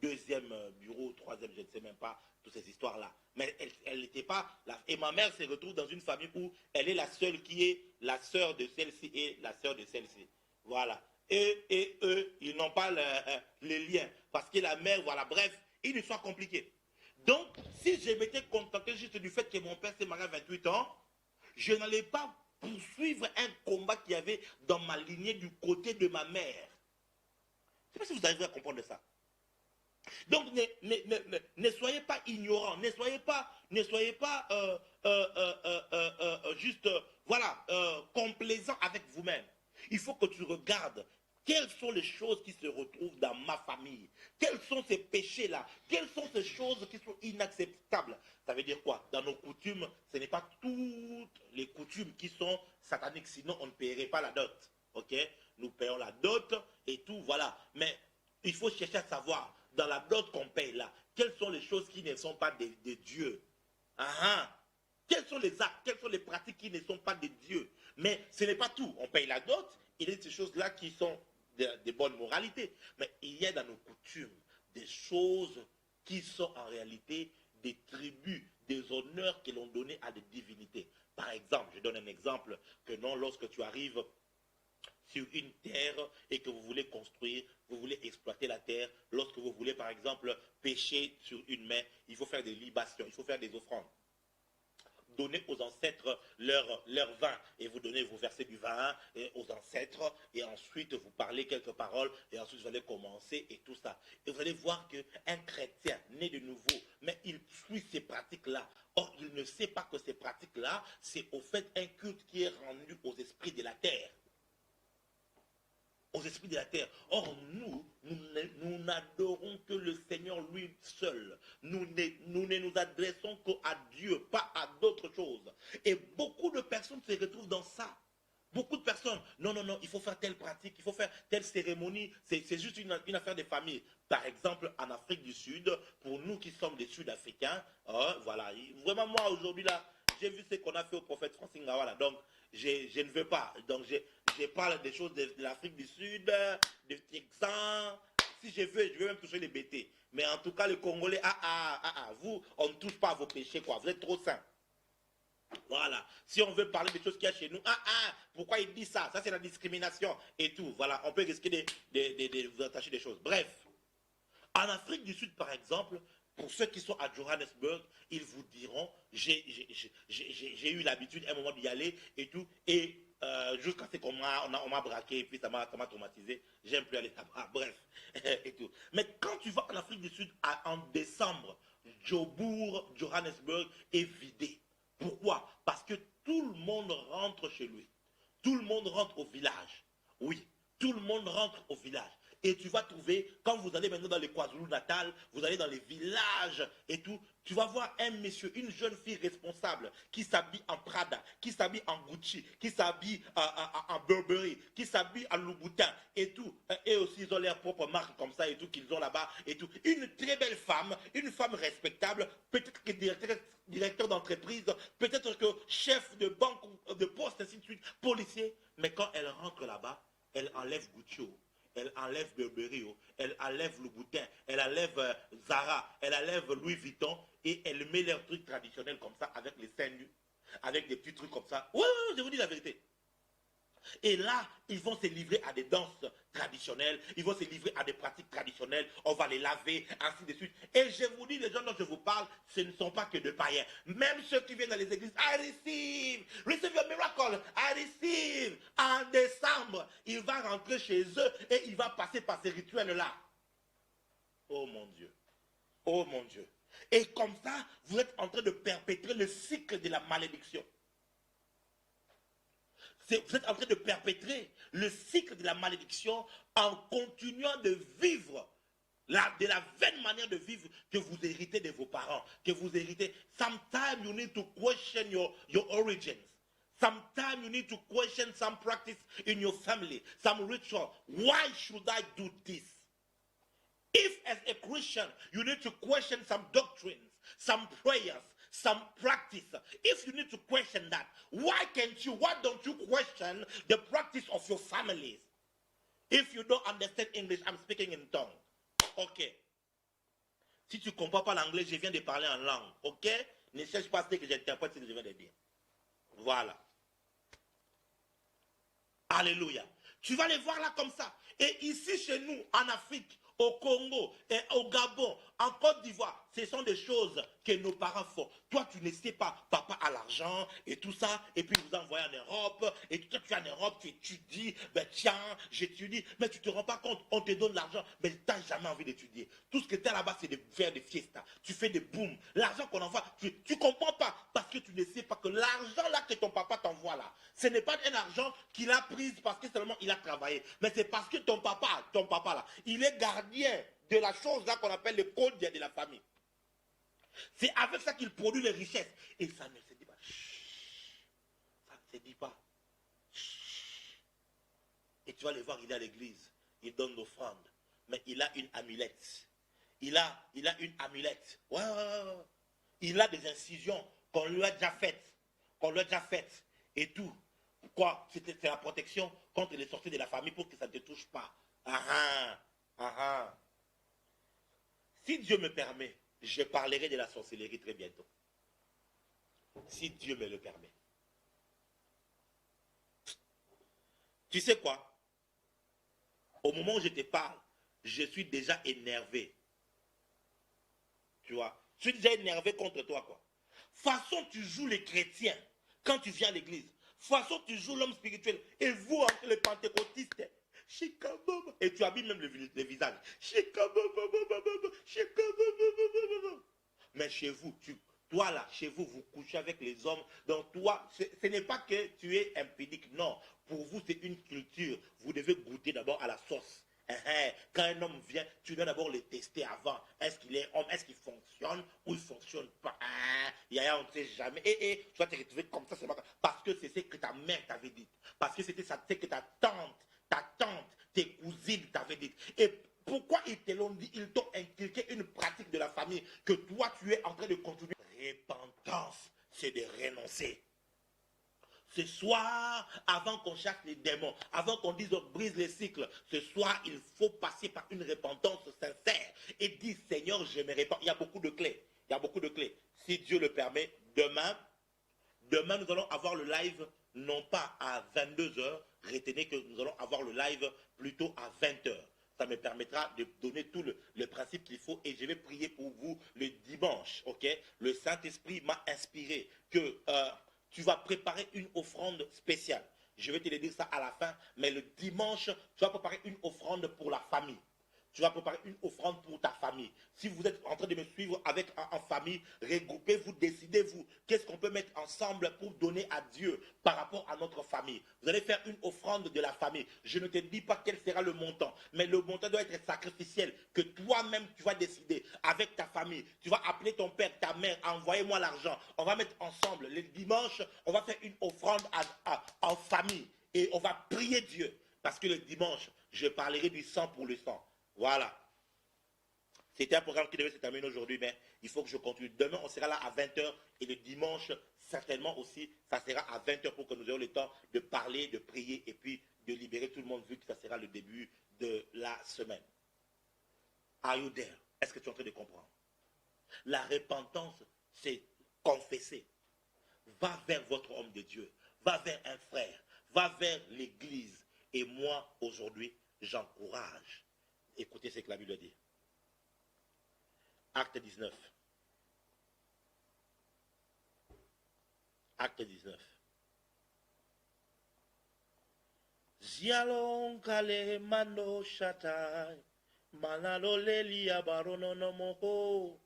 deuxième bureau, troisième, je ne sais même pas, toutes ces histoires-là. Mais elle n'était pas... Et ma mère se retrouve dans une famille où elle est la seule qui est la sœur de celle-ci et la sœur de celle-ci. Voilà. Et eux, ils n'ont pas les liens. Parce que la mère, voilà, bref, une histoire compliquée. Donc, si je m'étais contenté juste du fait que mon père s'est marié à 28 ans, je n'allais pas poursuivre un combat qu'il y avait dans ma lignée du côté de ma mère. Je ne sais pas si vous arrivez à comprendre ça. Donc, ne soyez pas ignorants, ne soyez pas juste, voilà, complaisants avec vous-même. Il faut que tu regardes quelles sont les choses qui se retrouvent dans ma famille. Quels sont ces péchés-là? Quelles sont ces choses qui sont inacceptables? Ça veut dire quoi? Dans nos coutumes, ce n'est pas toutes les coutumes qui sont sataniques, sinon on ne paierait pas la dot. Ok? Nous payons la dot et tout, voilà. Mais il faut chercher à savoir, dans la dot qu'on paye là, quelles sont les choses qui ne sont pas de Dieu. Quels sont les actes, quelles sont les pratiques qui ne sont pas de Dieu. Mais ce n'est pas tout. On paye la dot, il y a ces choses-là qui sont de bonne moralité. Mais il y a dans nos coutumes des choses qui sont en réalité des tribus, des honneurs que l'on donnait à des divinités. Par exemple, je donne un exemple, que non, lorsque tu arrives sur une terre et que vous voulez construire, vous voulez exploiter la terre, lorsque vous voulez par exemple pêcher sur une mer, il faut faire des libations, il faut faire des offrandes. Donnez aux ancêtres leur vin et vous versez du vin aux ancêtres et ensuite vous parlez quelques paroles et ensuite vous allez commencer et tout ça. Et vous allez voir qu'un chrétien né de nouveau, mais il suit ces pratiques-là. Or, il ne sait pas que ces pratiques-là, c'est au fait un culte qui est rendu aux esprits de la terre. Aux esprits de la terre. Or, nous n'adorons que le Seigneur lui seul. Nous ne nous adressons qu'à Dieu, pas à d'autres choses. Et beaucoup de personnes se retrouvent dans ça. Beaucoup de personnes, non, il faut faire telle pratique, il faut faire telle cérémonie, c'est juste une affaire de famille. Par exemple, en Afrique du Sud, pour nous qui sommes des Sud-Africains, voilà, vraiment moi aujourd'hui là, j'ai vu ce qu'on a fait au prophète Francis Ngawala, donc je ne veux pas, donc je parle des choses de l'Afrique du Sud, des Texans, si je veux même toucher les BT. Mais en tout cas, les Congolais, vous, on ne touche pas à vos péchés, quoi, vous êtes trop saints. Voilà. Si on veut parler des choses qu'il y a chez nous, pourquoi il dit ça? Ça, c'est la discrimination et tout. Voilà, on peut risquer de vous attacher des choses. Bref. En Afrique du Sud, par exemple, pour ceux qui sont à Johannesburg, ils vous diront, j'ai eu l'habitude à un moment d'y aller et tout, et jusqu'à ce qu'on m'a braqué et puis ça m'a traumatisé, j'aime plus aller là-bas, bref, et tout. Mais quand tu vas en Afrique du Sud en décembre, Johannesburg est vidé. Pourquoi? Parce que tout le monde rentre chez lui. Tout le monde rentre au village. Oui, tout le monde rentre au village. Et tu vas trouver, quand vous allez maintenant dans les KwaZulu-Natal, vous allez dans les villages et tout, tu vas voir un monsieur, une jeune fille responsable qui s'habille en Prada, qui s'habille en Gucci, qui s'habille en Burberry, qui s'habille en Louboutin et tout. Et aussi, ils ont leur propre marque comme ça et tout, qu'ils ont là-bas et tout. Une très belle femme, une femme respectable, peut-être que directeur d'entreprise, peut-être que chef de banque, de poste, ainsi de suite, policier. Mais quand elle rentre là-bas, elle enlève Gucci. Elle enlève Burberry, elle enlève Louboutin, elle enlève Zara, elle enlève Louis Vuitton et elle met leurs trucs traditionnels comme ça avec les seins nus, avec des petits trucs comme ça. Ouais, je vous dis la vérité. Et là, ils vont se livrer à des danses traditionnelles, ils vont se livrer à des pratiques traditionnelles, on va les laver, ainsi de suite. Et je vous dis, les gens dont je vous parle, ce ne sont pas que des païens. Même ceux qui viennent dans les églises, I receive your miracle, I receive. En décembre, il va rentrer chez eux et il va passer par ces rituels-là. Oh mon Dieu, oh mon Dieu. Et comme ça, vous êtes en train de perpétrer le cycle de la malédiction. Vous êtes en train de perpétrer le cycle de la malédiction en continuant de vivre de la vaine manière de vivre que vous héritez de vos parents, que vous héritez. Sometimes you need to question your origins. Sometimes you need to question some practice in your family, some ritual. Why should I do this? If as a Christian, you need to question some doctrines, some prayers, some practice. If you need to question that, why don't you question the practice of your families? If you don't understand English, I'm speaking in tongue. Ok. Si tu ne comprends pas l'anglais, je viens de parler en langue. Ok? Ne cherche pas ce que j'interprète ce que je viens de dire. Voilà. Alléluia. Tu vas les voir là comme ça. Et ici chez nous, en Afrique, au Congo et au Gabon, en Côte d'Ivoire, ce sont des choses que nos parents font. Toi, tu ne sais pas, papa a l'argent et tout ça, et puis vous envoyez en Europe, et toi, tu es en Europe, tu étudies, ben tiens, j'étudie, mais tu ne te rends pas compte, on te donne l'argent, mais tu n'as jamais envie d'étudier. Tout ce que tu as là-bas, c'est de faire des fiestas, tu fais des booms. L'argent qu'on envoie, tu ne comprends pas, parce que tu ne sais pas que l'argent là que ton papa t'envoie là, ce n'est pas un argent qu'il a pris parce que seulement il a travaillé, mais c'est parce que ton papa là, il est gardien de la chose là qu'on appelle le code de la famille. C'est avec ça qu'il produit les richesses. Et ça ne se dit pas. Ça ne se dit pas. Et tu vas le voir, il est à l'église. Il donne l'offrande. Mais il a une amulette. Il a une amulette. Ouais. Il a des incisions qu'on lui a déjà faites. Et tout. Pourquoi? C'est la protection contre les sorties de la famille pour que ça ne te touche pas. Si Dieu me permet, je parlerai de la sorcellerie très bientôt. Si Dieu me le permet. Tu sais quoi? Au moment où je te parle, je suis déjà énervé. Tu vois? Je suis déjà énervé contre toi, quoi. Façon tu joues les chrétiens quand tu viens à l'église. Façon tu joues l'homme spirituel. Et vous, entre les pentecôtistes, et tu habilles même les visages. Mais chez vous, toi là, chez vous, vous couchez avec les hommes. Donc toi, ce n'est pas que tu es impudique, non. Pour vous, c'est une culture. Vous devez goûter d'abord à la sauce. Quand un homme vient, tu dois d'abord le tester avant. Est-ce qu'il est homme? Est-ce qu'il fonctionne ou il ne fonctionne pas? On ne sait jamais. Et tu vas te retrouver comme ça seulement parce que c'est ce que ta mère t'avait dit. Parce que c'était ça, c'est que ta tante, tes cousines t'avaient dit. Et pourquoi ils te l'ont dit? Ils t'ont inculqué une pratique de la famille que toi, tu es en train de continuer. Repentance, c'est de renoncer. Ce soir, avant qu'on chasse les démons, avant qu'on dise on brise les cycles, ce soir, il faut passer par une repentance sincère et dire Seigneur, je me répands. Il y a beaucoup de clés. Si Dieu le permet, demain, nous allons avoir le live, non pas à 22h, retenez que nous allons avoir le live plutôt à 20h. Ça me permettra de donner tout le principe qu'il faut et je vais prier pour vous le dimanche, ok? Le Saint-Esprit m'a inspiré que tu vas préparer une offrande spéciale. Je vais te le dire ça à la fin, mais le dimanche, tu vas préparer une offrande pour la famille. tu vas préparer une offrande pour ta famille. Si vous êtes en train de me suivre avec en famille, regroupez-vous, décidez-vous, qu'est-ce qu'on peut mettre ensemble pour donner à Dieu par rapport à notre famille. Vous allez faire une offrande de la famille. Je ne te dis pas quel sera le montant, mais le montant doit être sacrificiel, que toi-même tu vas décider avec ta famille. Tu vas appeler ton père, ta mère, envoyez-moi l'argent. On va mettre ensemble, le dimanche, on va faire une offrande en famille et on va prier Dieu. Parce que le dimanche, je parlerai du sang pour le sang. Voilà. C'était un programme qui devait se terminer aujourd'hui, mais il faut que je continue. Demain, on sera là à 20 h et le dimanche, certainement aussi, ça sera à 20 h pour que nous ayons le temps de parler, de prier et puis de libérer tout le monde vu que ça sera le début de la semaine. Are you there? Est-ce que tu es en train de comprendre? La repentance, c'est confesser. Va vers votre homme de Dieu. Va vers un frère. Va vers l'église. Et moi, aujourd'hui, j'encourage. Écoutez ce que la Bible dit. Acte 19. Acte 19. Zialon kale mano shatai. Manalo leli yabarono no moho.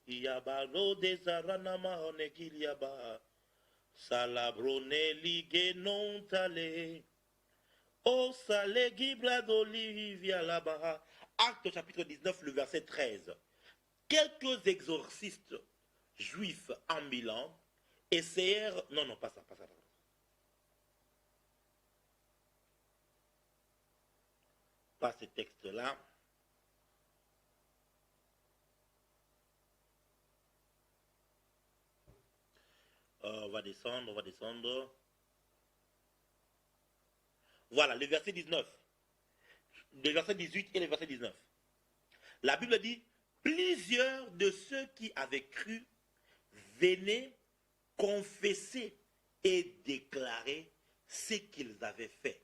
Yabaro desarana mahone kiliaba. Salabrone lige non tale. O sale gibra d'olivia là-bas. Acte chapitre 19, le verset 13. Quelques exorcistes juifs en Milan essayèrent... Non, pas ça, pas ça. Pas ce texte-là. On va descendre. Voilà, le verset 19. Le verset 18 et le verset 19. La Bible dit, plusieurs de ceux qui avaient cru venaient confesser et déclarer ce qu'ils avaient fait.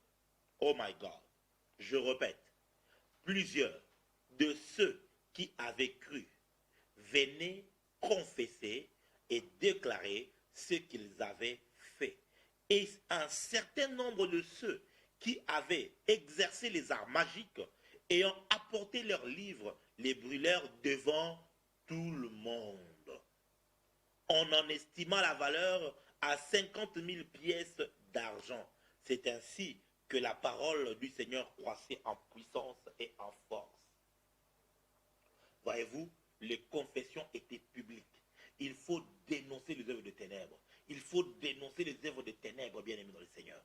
Oh my God. Je répète, plusieurs de ceux qui avaient cru venaient confesser et déclarer ce qu'ils avaient fait. Et un certain nombre de ceux qui avaient exercé les arts magiques, ayant apporté leurs livres, les brûlèrent devant tout le monde. On en estima la valeur à 50 000 pièces d'argent. C'est ainsi que la parole du Seigneur croissait en puissance et en force. Voyez-vous, les confessions étaient publiques. Il faut dénoncer les œuvres de ténèbres. Il faut dénoncer les œuvres de ténèbres, bien aimés dans le Seigneur.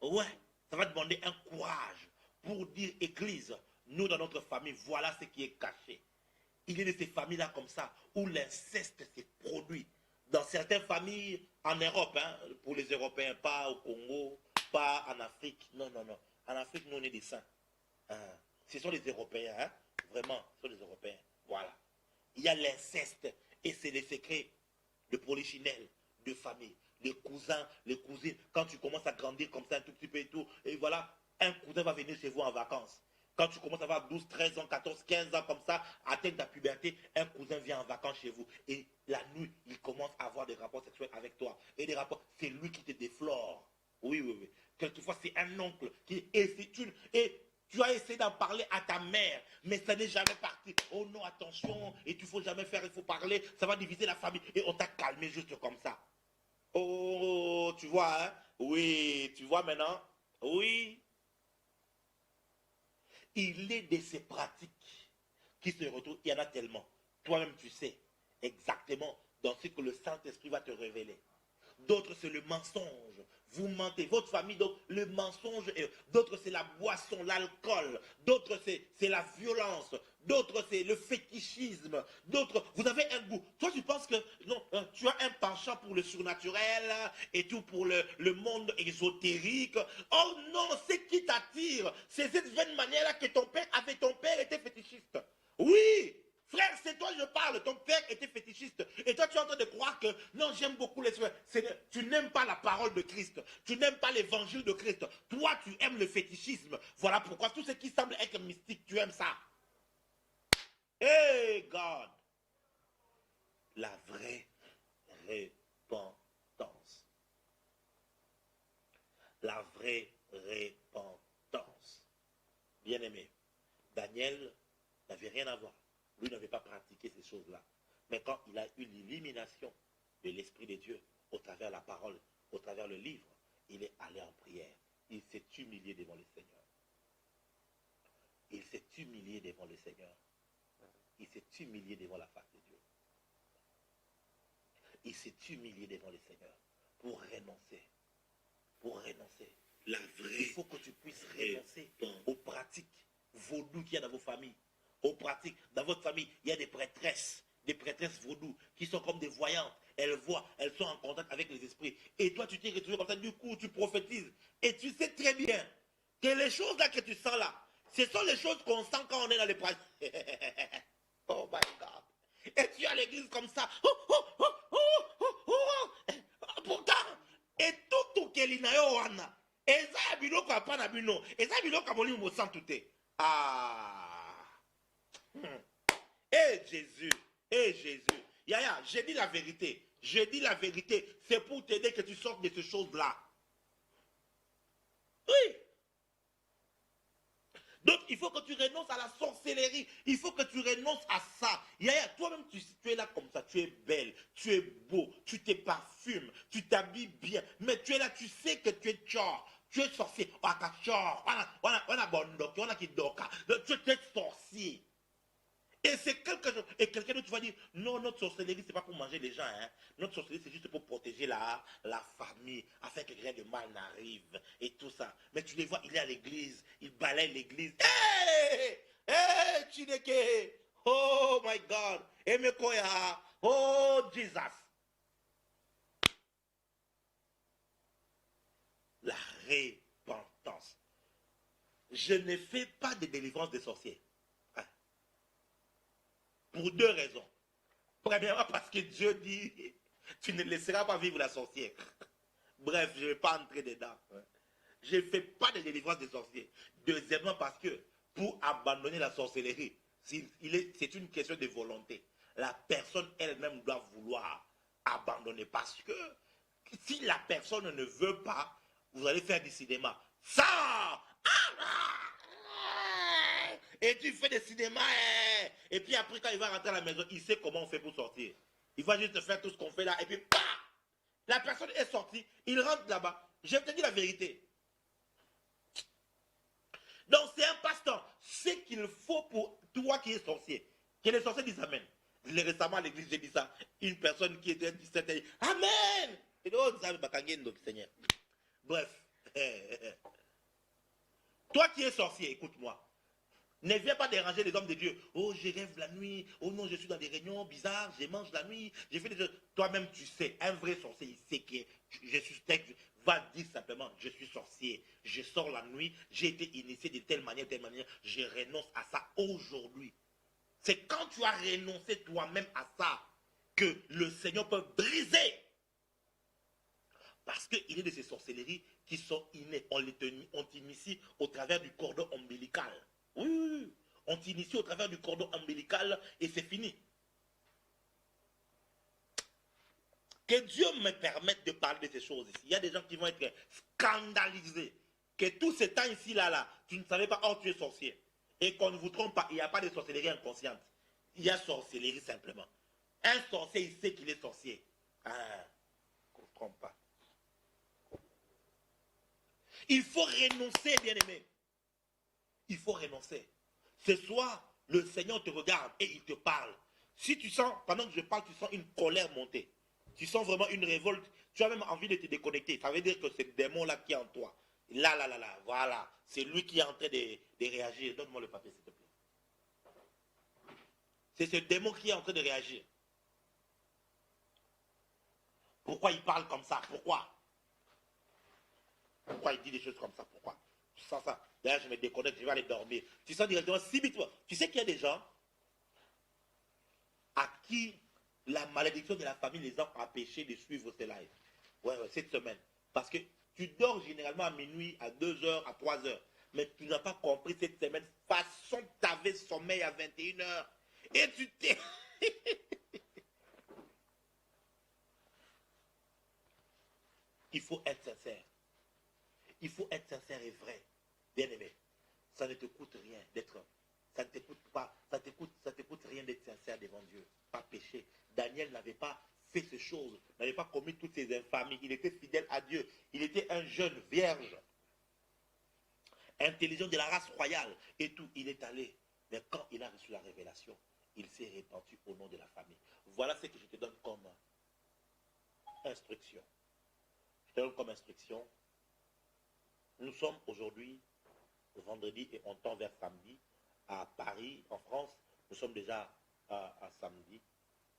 Ouais, ça va demander un courage pour dire, Église, nous dans notre famille, voilà ce qui est caché. Il y a de ces familles-là comme ça, où l'inceste s'est produit. Dans certaines familles, en Europe, hein, pour les Européens, pas au Congo, pas en Afrique. Non. En Afrique, nous, on est des saints. Ce sont les Européens, hein, vraiment, ce sont les Européens. Voilà. Il y a l'inceste, et c'est les secrets de polichinelle, de famille. Les cousins, les cousines, quand tu commences à grandir comme ça un tout petit peu et tout, et voilà, un cousin va venir chez vous en vacances. Quand tu commences à avoir 12, 13 ans, 14, 15 ans comme ça, atteindre ta puberté, un cousin vient en vacances chez vous. Et la nuit, il commence à avoir des rapports sexuels avec toi. Et des rapports, c'est lui qui te déflore. Oui. Quelquefois, c'est un oncle qui... Et tu as essayé d'en parler à ta mère, mais ça n'est jamais parti. Oh non, attention, et tu ne faut jamais faire, il faut parler, ça va diviser la famille. Et on t'a calmé juste comme ça. Oh, tu vois, hein? Oui, tu vois maintenant? Oui. Il est de ces pratiques qui se retrouvent, il y en a tellement. Toi-même, tu sais exactement dans ce que le Saint-Esprit va te révéler. D'autres, c'est le mensonge. Vous mentez. Votre famille, donc, le mensonge. D'autres, c'est la boisson, l'alcool. D'autres, c'est la violence. D'autres, c'est le fétichisme. D'autres, vous avez un goût. Toi, tu penses que non, tu as un penchant pour le surnaturel et tout pour le monde ésotérique. Oh non, c'est qui t'attire. C'est cette vaine manière-là que ton père était fétichiste. Oui. Frère, c'est toi je parle, ton père était fétichiste. Et toi tu es en train de croire que non, j'aime beaucoup les soins. Tu n'aimes pas la parole de Christ. Tu n'aimes pas l'évangile de Christ. Toi tu aimes le fétichisme. Voilà pourquoi tout ce qui semble être mystique, tu aimes ça. Hey God. La vraie repentance. La vraie repentance. Bien-aimé, Daniel n'avait rien à voir. Lui n'avait pas pratiqué ces choses-là. Mais quand il a eu l'illumination de l'Esprit de Dieu, au travers la parole, au travers le livre, il est allé en prière. Il s'est humilié devant le Seigneur. Il s'est humilié devant le Seigneur. Il s'est humilié devant la face de Dieu. Il s'est humilié devant le Seigneur pour renoncer. Pour renoncer. La vraie. Il faut que tu puisses renoncer aux pratiques vaudou qu'il y a dans vos familles. Aux pratiques. Dans votre famille, il y a des prêtresses vaudou qui sont comme des voyantes. Elles voient, elles sont en contact avec les esprits. Et toi, tu t'es retrouvé comme ça, du coup, tu prophétises. Et tu sais très bien que les choses là que tu sens là, ce sont les choses qu'on sent quand on est dans les pratiques. Oh my God. Et tu es à l'église comme ça. Pourtant, et tout kelina yo wana. Eza biloko apana bino. Eza biloko amoni mo sans tout. Ah. Eh Jésus. Eh Jésus. Yaya, j'ai dit la vérité. Je dis la vérité. C'est pour t'aider que tu sortes de ces choses-là. Oui. Donc, il faut que tu renonces à la sorcellerie. Il faut que tu renonces à ça. Yaya, toi-même, tu es là comme ça. Tu es belle, tu es beau, tu te parfumes, tu t'habilles bien. Mais tu es là, tu sais que tu es tchor. Tu es sorcier. Tu es sorcier. Et c'est quelque chose. Et quelqu'un d'autre va dire, non, notre sorcellerie, c'est pas pour manger les gens. Hein. Notre sorcellerie, c'est juste pour protéger la famille, afin que rien de mal n'arrive. Et tout ça. Mais tu les vois, il est à l'église, il balaye l'église. Hé! Hé, Chineke! Oh my God! Emekoya! Oh Jesus! La repentance. Je ne fais pas de délivrance des sorciers. Pour deux raisons. Premièrement, parce que Dieu dit, tu ne laisseras pas vivre la sorcière. Bref, je ne vais pas entrer dedans. Je ne fais pas de délivrance des sorciers. Deuxièmement, parce que pour abandonner la sorcellerie, c'est une question de volonté. La personne elle-même doit vouloir abandonner. Parce que si la personne ne veut pas, vous allez faire du cinéma. Ça! Et tu fais des cinémas, et puis après quand il va rentrer à la maison, il sait comment on fait pour sortir. Il va juste faire tout ce qu'on fait là, et puis bah, la personne est sortie, il rentre là-bas. Je te dis la vérité. Donc c'est un passe-temps. Ce qu'il faut pour toi qui es sorcier, que les sorciers disent Amen. Récemment à l'église, j'ai dit ça. Une personne qui était 17 ans, dit Amen. Et oh, Seigneur. Bref. Toi qui es sorcier, écoute-moi. Ne viens pas déranger les hommes de Dieu. Oh, je rêve la nuit. Oh non, je suis dans des réunions bizarres. Je mange la nuit. Je fais des choses. Toi-même, tu sais, un vrai sorcier, il sait que je suis texte. Va dire simplement, je suis sorcier. Je sors la nuit. J'ai été initié de telle manière, Je renonce à ça aujourd'hui. C'est quand tu as renoncé toi-même à ça que le Seigneur peut briser. Parce qu'il y a de ces sorcelleries qui sont innées. On t'initie au travers du cordon ombilical. Oui, on t'initie au travers du cordon ombilical et c'est fini. Que Dieu me permette de parler de ces choses ici. Il y a des gens qui vont être scandalisés. Que tout ce temps ici, là, tu ne savais pas, oh, tu es sorcier. Et qu'on ne vous trompe pas, il n'y a pas de sorcellerie inconsciente. Il y a sorcellerie simplement. Un sorcier, il sait qu'il est sorcier. Ah, qu'on ne trompe pas. Il faut renoncer, bien-aimé. Il faut renoncer. Ce soir, le Seigneur te regarde et il te parle. Si tu sens, pendant que je parle, tu sens une colère monter. Tu sens vraiment une révolte. Tu as même envie de te déconnecter. Ça veut dire que c'est le démon-là qui est en toi. Là, voilà. C'est lui qui est en train de réagir. Donne-moi le papier, s'il te plaît. C'est ce démon qui est en train de réagir. Pourquoi il parle comme ça? Pourquoi il dit des choses comme ça? Pourquoi? Tu sens ça. D'ailleurs, je me déconnecte, je vais aller dormir. Tu sens directement, subis-toi. Tu sais qu'il y a des gens à qui la malédiction de la famille les a empêchés de suivre ces lives. Ouais, cette semaine. Parce que tu dors généralement à minuit, à 2h, à 3h. Mais tu n'as pas compris cette semaine. Façon que tu avais sommeil à 21h. Et tu t'es... Il faut être sincère. Il faut être sincère et vrai. Bien aimé. Ça ne te coûte rien d'être. Ça ne te choses, n'avait pas commis toutes ces infamies. Il était fidèle à Dieu. Il était un jeune vierge, intelligent de la race royale et tout. Il est allé. Mais quand il a reçu la révélation, il s'est répandu au nom de la famille. Voilà ce que je te donne comme instruction. Je te donne comme instruction. Nous sommes aujourd'hui vendredi et on tend vers samedi. À Paris, en France, nous sommes déjà à samedi.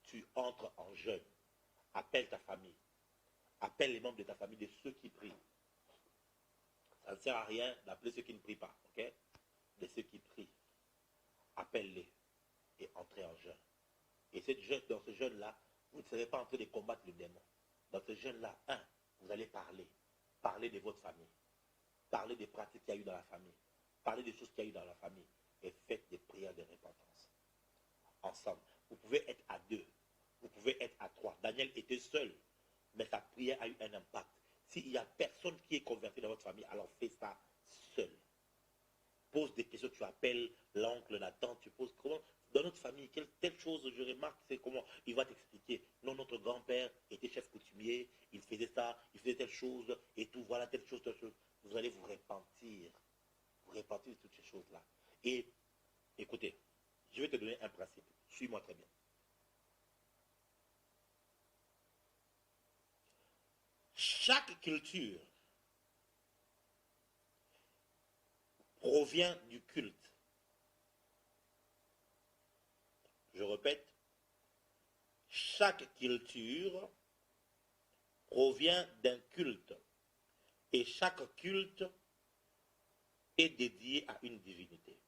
Tu entres en jeûne. Appelle ta famille. Appelle les membres de ta famille, de ceux qui prient. Ça ne sert à rien d'appeler ceux qui ne prient pas, ok? De ceux qui prient. Appelle-les et entrez en jeûne. Et dans ce jeûne-là, vous ne serez pas en train de combattre le démon. Dans ce jeûne-là, vous allez parler. Parler de votre famille. Parler des pratiques qu'il y a eu dans la famille. Parler des choses qu'il y a eu dans la famille. Et faites des prières de repentance. Ensemble. Vous pouvez être à 2. Vous pouvez être à 3. Daniel était seul. Mais sa prière a eu un impact. S'il n'y a personne qui est converti dans votre famille, alors fais ça seul. Pose des questions, tu appelles l'oncle, la tante, tu poses comment, dans notre famille, telle chose, je remarque, c'est comment, il va t'expliquer. Non, notre grand-père était chef coutumier, il faisait ça, il faisait telle chose, et tout, voilà, telle chose, telle chose. Vous allez vous repentir de toutes ces choses-là. Et, écoutez, je vais te donner un principe, suis-moi très bien. Chaque culture provient du culte. Je répète, chaque culture provient d'un culte. Et chaque culte est dédié à une divinité.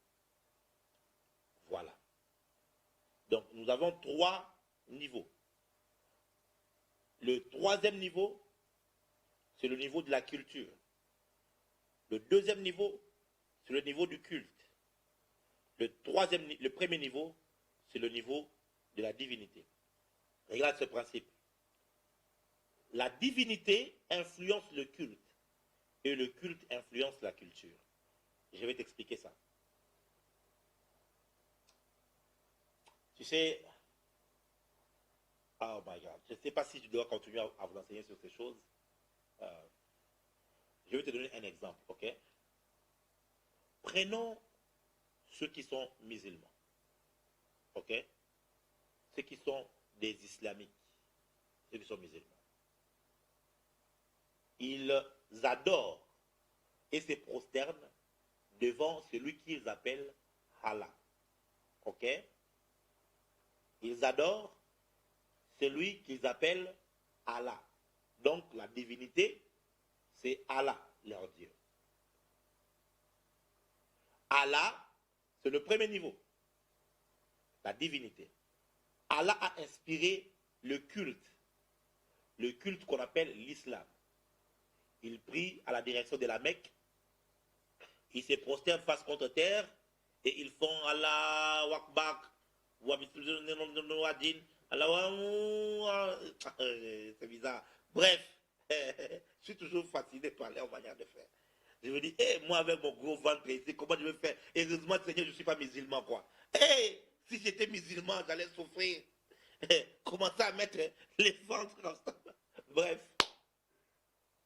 Voilà. Donc nous avons 3 niveaux. Le 3e niveau, c'est le niveau de la culture. Le 2e niveau, c'est le niveau du culte. Le premier niveau, c'est le niveau de la divinité. Regarde ce principe. La divinité influence le culte et le culte influence la culture. Je vais t'expliquer ça. Tu sais, oh my God, je ne sais pas si je dois continuer à vous enseigner sur ces choses. Je vais te donner un exemple, ok? Prenons ceux qui sont musulmans, ok? Ceux qui sont des islamiques, ceux qui sont musulmans. Ils adorent et se prosternent devant celui qu'ils appellent Allah, ok? Ils adorent celui qu'ils appellent Allah. Donc la divinité, c'est Allah, leur Dieu. Allah, c'est le premier niveau, la divinité. Allah a inspiré le culte qu'on appelle l'islam. Ils prient à la direction de la Mecque, ils se prosternent face contre terre et ils font Allah Akbar, c'est bizarre. Bref, je suis toujours fasciné par leur manière de faire. Je me dis, moi avec mon gros ventre ici, comment je vais faire? Heureusement, Seigneur, je ne suis pas musulman, quoi. Si j'étais musulman, j'allais souffrir. Commencer à mettre les ventres comme ça. Bref.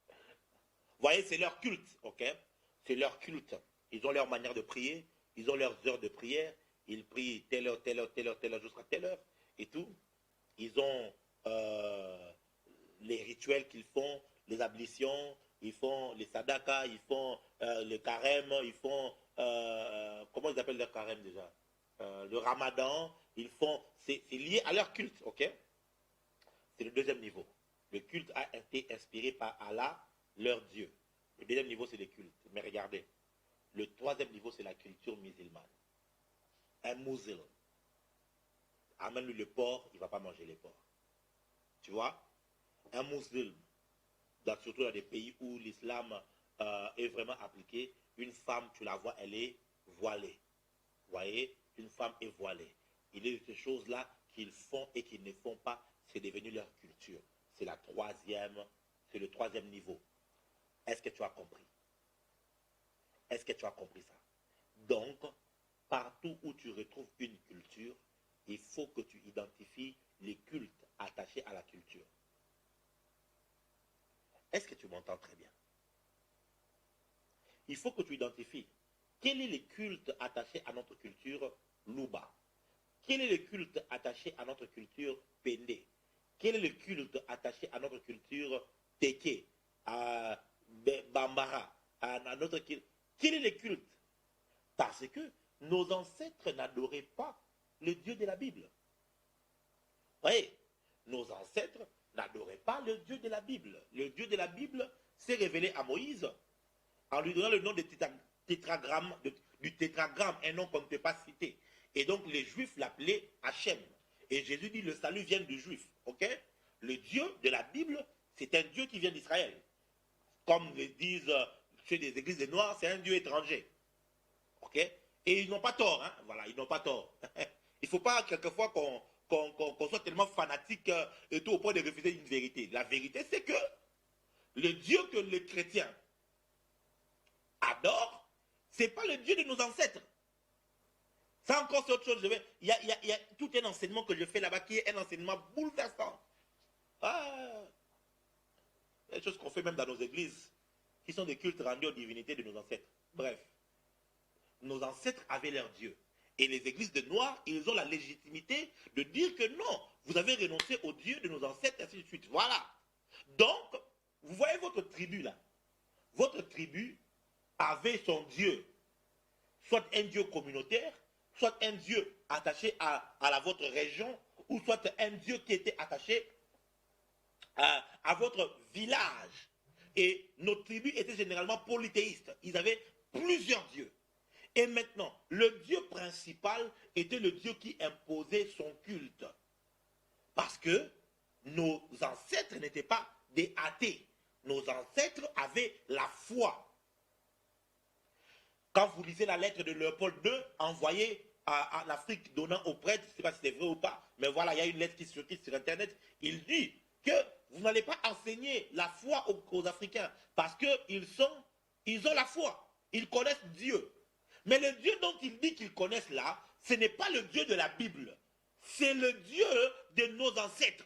Vous voyez, c'est leur culte, ok? C'est leur culte. Ils ont leur manière de prier, ils ont leurs heures de prière, ils prient telle heure, telle heure, telle heure, telle heure, jusqu'à telle heure, et tout. Ils ont les rituels qu'ils font, les ablutions, ils font les sadakas, ils font le carême, ils font, comment ils appellent le carême déjà? Le ramadan, ils font, c'est lié à leur culte, ok? C'est le 2e niveau. Le culte a été inspiré par Allah, leur Dieu. Le 2e niveau, c'est le culte. Mais regardez, le 3e niveau, c'est la culture musulmane. Un musulman, amène-lui le porc, il ne va pas manger les porcs. Tu vois? Un musulman, surtout dans des pays où l'islam est vraiment appliqué, une femme, tu la vois, elle est voilée. Vous voyez? Une femme est voilée. Il y a ces choses-là qu'ils font et qu'ils ne font pas, c'est devenu leur culture. C'est le 3e niveau. Est-ce que tu as compris? Est-ce que tu as compris ça? Donc, partout où tu retrouves une culture, il faut que tu identifies les cultes attachés à la culture. Est-ce que tu m'entends très bien? Il faut que tu identifies quel est le culte attaché à notre culture Luba. Quel est le culte attaché à notre culture Pende? Quel est le culte attaché à notre culture Teke, à Bambara, à notre culte? Quel est le culte? Parce que nos ancêtres n'adoraient pas le Dieu de la Bible. Oui, nos ancêtres n'adoraient pas le Dieu de la Bible. Le Dieu de la Bible s'est révélé à Moïse en lui donnant le nom tétragramme, du tétragramme, un nom qu'on ne peut pas citer. Et donc les Juifs l'appelaient Hachem. Et Jésus dit le salut vient du Juif. Ok? Le Dieu de la Bible, c'est un Dieu qui vient d'Israël. Comme le disent ceux des églises des Noirs, c'est un Dieu étranger. Ok? Et ils n'ont pas tort. Hein? Voilà, ils n'ont pas tort. Il ne faut pas quelquefois qu'on soit tellement fanatique et tout au point de refuser une vérité. La vérité, c'est que le Dieu que les chrétiens adorent, ce n'est pas le Dieu de nos ancêtres. Ça encore, c'est autre chose. Il y a tout un enseignement que je fais là-bas qui est un enseignement bouleversant. Ah, il y a des choses qu'on fait même dans nos églises, qui sont des cultes rendus aux divinités de nos ancêtres. Bref, nos ancêtres avaient leur Dieu. Et les églises de Noirs, ils ont la légitimité de dire que non, vous avez renoncé au Dieu de nos ancêtres, et ainsi de suite. Voilà. Donc, vous voyez votre tribu là. Votre tribu avait son Dieu, soit un Dieu communautaire, soit un Dieu attaché à votre région, ou soit un Dieu qui était attaché à votre village. Et nos tribus étaient généralement polythéistes. Ils avaient plusieurs dieux. Et maintenant, le Dieu principal était le Dieu qui imposait son culte. Parce que nos ancêtres n'étaient pas des athées. Nos ancêtres avaient la foi. Quand vous lisez la lettre de Léopold II envoyée à l'Afrique donnant aux prêtres, je ne sais pas si c'est vrai ou pas, mais voilà, il y a une lettre qui circule sur Internet, il dit que vous n'allez pas enseigner la foi aux Africains parce qu'ils ont la foi, ils connaissent Dieu. Mais le Dieu dont il dit qu'ils connaissent là, ce n'est pas le Dieu de la Bible, c'est le Dieu de nos ancêtres.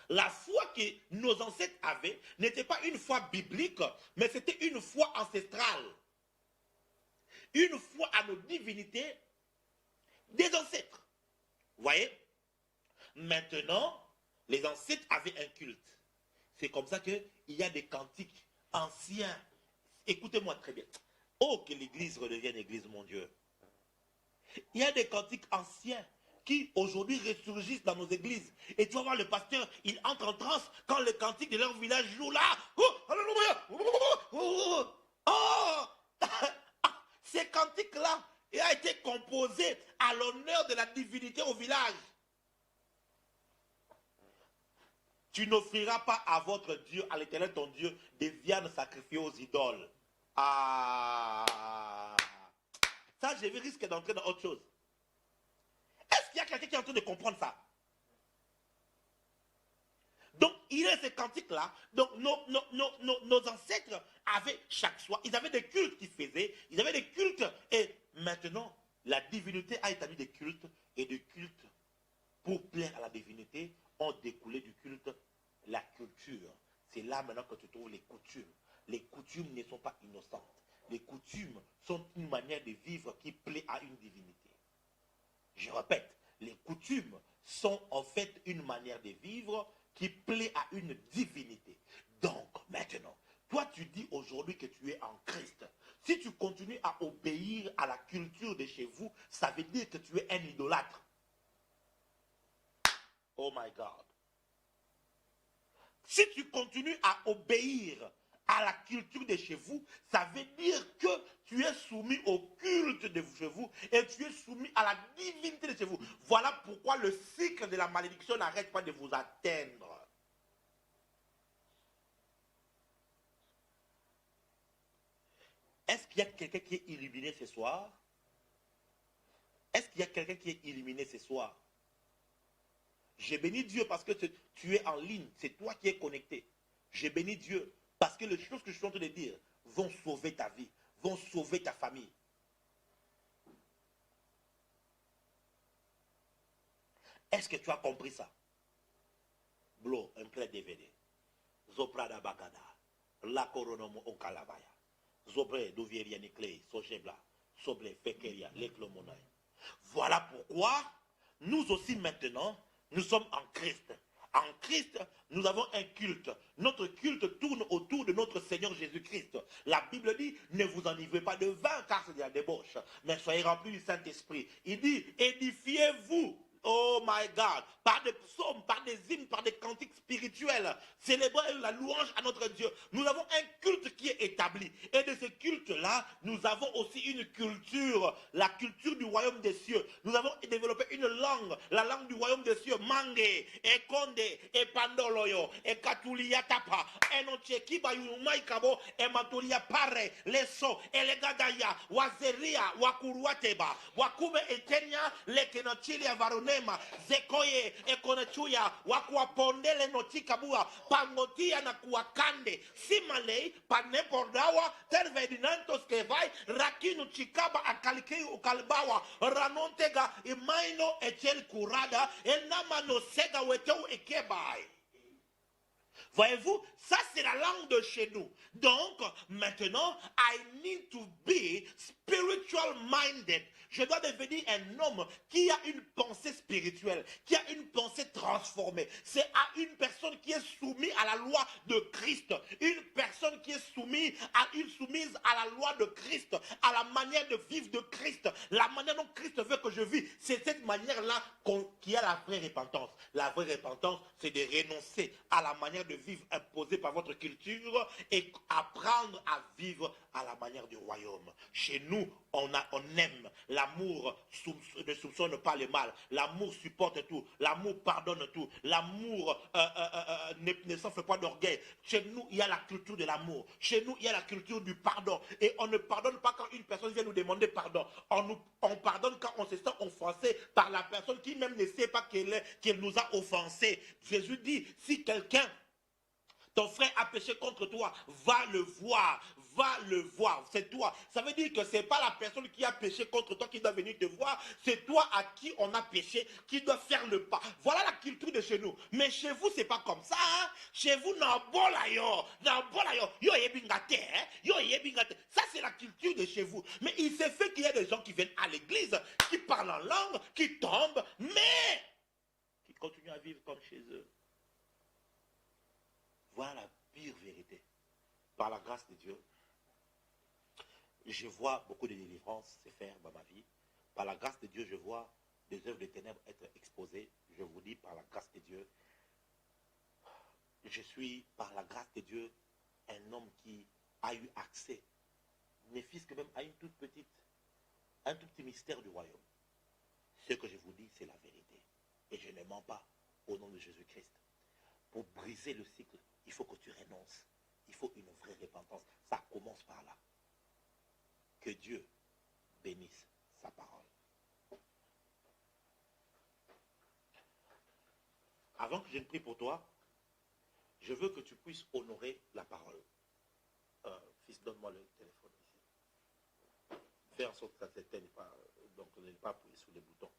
La foi que nos ancêtres avaient n'était pas une foi biblique, mais c'était une foi ancestrale. Une foi à nos divinités des ancêtres. Vous voyez? Maintenant, les ancêtres avaient un culte. C'est comme ça qu'il y a des cantiques anciens. Écoutez-moi très bien. Oh, que l'Église redevienne Église, mon Dieu. Il y a des cantiques anciens qui aujourd'hui ressurgissent dans nos églises. Et tu vas voir le pasteur, il entre en transe quand le cantique de leur village joue là. Oh, alléluia. Oh, ces cantiques-là, il a été composé à l'honneur de la divinité au village. Tu n'offriras pas à votre Dieu, à l'Éternel ton Dieu, des viandes sacrifiées aux idoles. Ah, ça, je risque d'entrer dans autre chose. Est-ce qu'il y a quelqu'un qui est en train de comprendre ça? Donc, il y a ces cantiques-là. Donc, nos ancêtres avaient chaque soir, ils avaient des cultes qu'ils faisaient, ils avaient des cultes. Et maintenant, la divinité a établi des cultes, et des cultes, pour plaire à la divinité, ont découlé du culte la culture. C'est là maintenant que tu trouves les coutumes. Les coutumes ne sont pas innocentes. Les coutumes sont une manière de vivre qui plaît à une divinité. Je répète, les coutumes sont en fait une manière de vivre qui plaît à une divinité. Donc, maintenant, toi tu dis aujourd'hui que tu es en Christ. Si tu continues à obéir à la culture de chez vous, ça veut dire que tu es un idolâtre. Oh my God. Si tu continues à obéir à la culture de chez vous, ça veut dire que tu es soumis au culte de chez vous et tu es soumis à la divinité de chez vous. Voilà pourquoi le cycle de la malédiction n'arrête pas de vous atteindre. Est-ce qu'il y a quelqu'un qui est illuminé ce soir? Est-ce qu'il y a quelqu'un qui est illuminé ce soir? J'ai béni Dieu parce que tu es en ligne, c'est toi qui es connecté. J'ai béni Dieu parce que les choses que je suis en train de dire vont sauver ta vie, vont sauver ta famille. Est-ce que tu as compris ça? Blo, un prêt DVD. Zoprada Bagada, La Coronomo Okalabaya, Zobre Dovierianikle, Sojebla, Soble Fekeria, Leklomonai. Voilà pourquoi nous aussi maintenant, nous sommes en Christ. En Christ, nous avons un culte. Notre culte tourne autour de notre Seigneur Jésus-Christ. La Bible dit, ne vous enivrez pas de vin car c'est de la débauche, mais soyez remplis du Saint-Esprit. Il dit, édifiez-vous. Oh my God, par des psaumes, par des hymnes, par des cantiques spirituels, célébrer la louange à notre Dieu. Nous avons un culte qui est établi. Et de ce culte-là, nous avons aussi une culture, la culture du royaume des cieux. Nous avons développé une langue, la langue du royaume des cieux. Mange, et konde, et pandoloyo, et katulia tapa, et nocheki bayumai kabo, et matulia pare, les so, et les gadaya, wazeria, wakuruateba, wakube etenia, lekenochilia varone. Zekoye ekonechuya wakuapondele notikabua pangotia na kuakande simale panepordawa tervedinantos kevai rakinu chikaba akalikei ukalbawa ranontega imaino echel kurada enama no sega weteu ekebai. Voyez-vous, ça c'est la langue de chez nous. Donc, maintenant, I need to be spiritual minded. Je dois devenir un homme qui a une pensée spirituelle, qui a une pensée transformée. C'est à une personne qui est soumise à la loi de Christ. Une personne qui est soumise à la loi de Christ, à la manière de vivre de Christ. La manière dont Christ veut que je vis, c'est cette manière-là qui a la vraie repentance. La vraie repentance, c'est de renoncer à la manière de vivre imposée par votre culture et apprendre à vivre à la manière du royaume. Chez nous, on aime. L'amour ne soupçonne pas le mal. L'amour supporte tout. L'amour pardonne tout. L'amour ne s'offre pas d'orgueil. Chez nous, il y a la culture de l'amour. Chez nous, il y a la culture du pardon. Et on ne pardonne pas quand une personne vient nous demander pardon. On pardonne quand on se sent offensé par la personne qui même ne sait pas qu'elle nous a offensé. Jésus dit, si quelqu'un, ton frère a péché contre toi, va le voir, c'est toi. Ça veut dire que ce n'est pas la personne qui a péché contre toi qui doit venir te voir, c'est toi à qui on a péché qui doit faire le pas. Voilà la culture de chez nous. Mais chez vous, ce n'est pas comme ça. Hein? Chez vous, ça c'est la culture de chez vous. Mais il s'est fait qu'il y a des gens qui viennent à l'église, qui parlent en langue, qui tombent, mais qui continuent à vivre comme chez eux. Voilà la pire vérité. Par la grâce de Dieu, je vois beaucoup de délivrances se faire dans ma vie. Par la grâce de Dieu, je vois des œuvres de ténèbres être exposées. Je vous dis, par la grâce de Dieu, je suis, par la grâce de Dieu, un homme qui a eu accès, ne fût-ce que même à un tout petit mystère du royaume. Ce que je vous dis, c'est la vérité. Et je ne mens pas au nom de Jésus-Christ. Pour briser le cycle, il faut que tu renonces. Il faut une vraie repentance. Ça commence par là. Que Dieu bénisse sa parole. Avant que je ne prie pour toi, je veux que tu puisses honorer la parole. Fils, donne-moi le téléphone ici. Fais en sorte que ça s'éteigne pas. Donc, ne pas appuyer sur les boutons.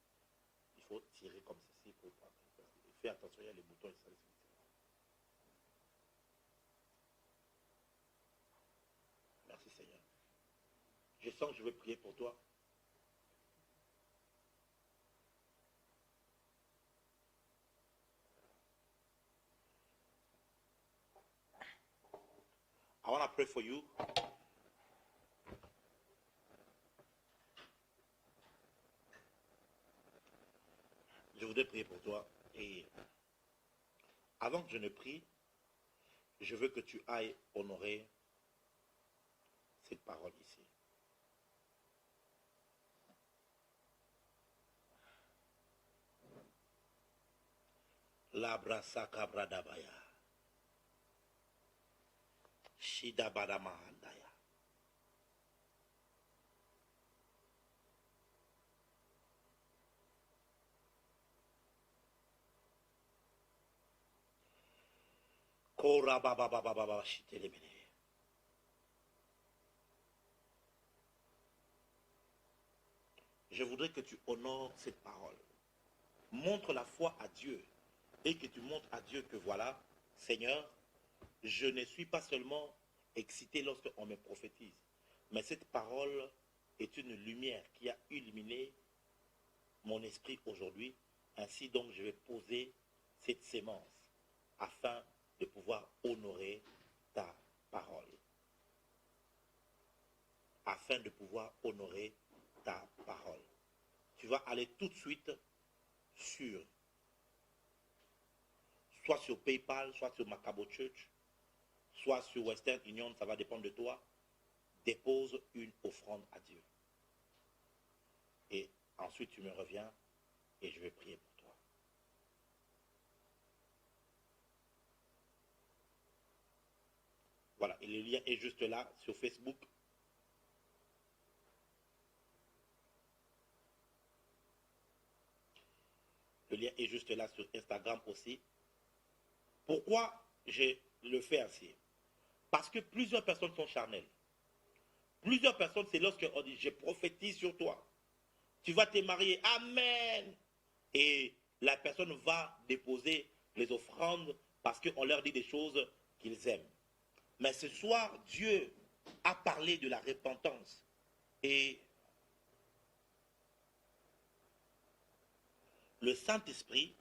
Il faut tirer comme ceci pour pas. Fais attention, il y a les boutons et ça. Merci Seigneur. Je sens que je vais prier pour toi. I want to pray for you. Je voudrais prier pour toi. Et avant que je ne prie, je veux que tu ailles honorer cette parole ici. Labrasa kabradabaya. Shidabada mahandaya. Kora baba baba baba shitelemene. Je voudrais que tu honores cette parole. Montre la foi à Dieu et que tu montres à Dieu que voilà, Seigneur, je ne suis pas seulement excité lorsqu'on me prophétise, mais cette parole est une lumière qui a illuminé mon esprit aujourd'hui. Ainsi donc, je vais poser cette sémence afin de pouvoir honorer ta parole. Afin de pouvoir honorer ta parole. Tu vas aller tout de suite soit sur PayPal, soit sur Macabo Church, soit sur Western Union, ça va dépendre de toi. Dépose une offrande à Dieu. Et ensuite, tu me reviens et je vais prier pour toi. Voilà, et le lien est juste là sur Facebook. Le lien est juste là sur Instagram aussi. Pourquoi je le fais ainsi? Parce que plusieurs personnes sont charnelles. Plusieurs personnes, c'est lorsqu'on dit, je prophétise sur toi. Tu vas te marier. Amen. Et la personne va déposer les offrandes parce qu'on leur dit des choses qu'ils aiment. Mais ce soir, Dieu a parlé de la repentance. Et le Saint-Esprit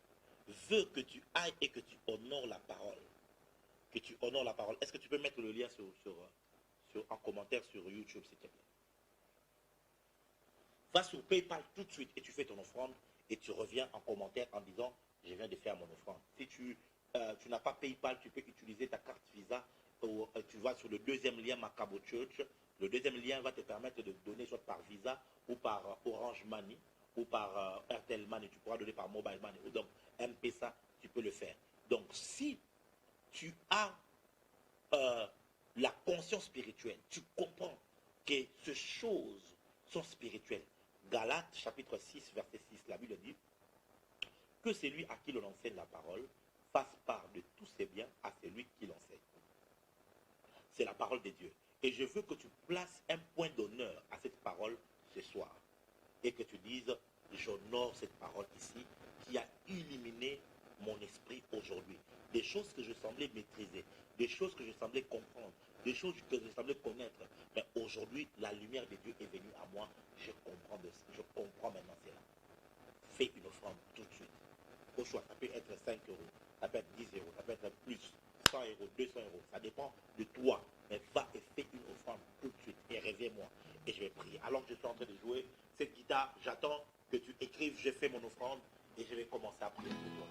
veut que tu ailles et que tu honores la parole. Que tu honores la parole. Est-ce que tu peux mettre le lien en commentaire sur YouTube, s'il te plaît? Va sur PayPal tout de suite et tu fais ton offrande et tu reviens en commentaire en disant je viens de faire mon offrande. Si tu n'as pas PayPal, tu peux utiliser ta carte Visa. Tu vas sur le deuxième lien Macabo Church. Le deuxième lien va te permettre de donner soit par Visa ou par Orange Money ou par Airtel Money. Tu pourras donner par Mobile Money ou donc M-Pesa, tu peux le faire. Donc si tu as la conscience spirituelle, tu comprends que ces choses sont spirituelles. Galates chapitre 6 verset 6, la Bible dit que celui à qui l'on enseigne la parole fasse part de tous ses biens à celui qui l'enseigne. C'est la parole de Dieu. Et je veux que tu places un point d'honneur à cette parole ce soir. Et que tu dises, j'honore cette parole ici qui a illuminé mon esprit aujourd'hui. Des choses que je semblais maîtriser, des choses que je semblais comprendre, des choses que je semblais connaître. Mais aujourd'hui, la lumière de Dieu est venue à moi. Je comprends maintenant cela. Fais une offrande tout de suite. Au choix, ça peut être 5 euros, ça peut être 10 euros, ça peut être plus, 100 euros, 200 euros. Ça dépend de toi. Mais va et fais une offrande tout de suite et reviens-moi. Et je vais prier. Alors que je suis en train de jouer cette guitare, j'attends que tu écrives, j'ai fait mon offrande et je vais commencer à prier pour toi.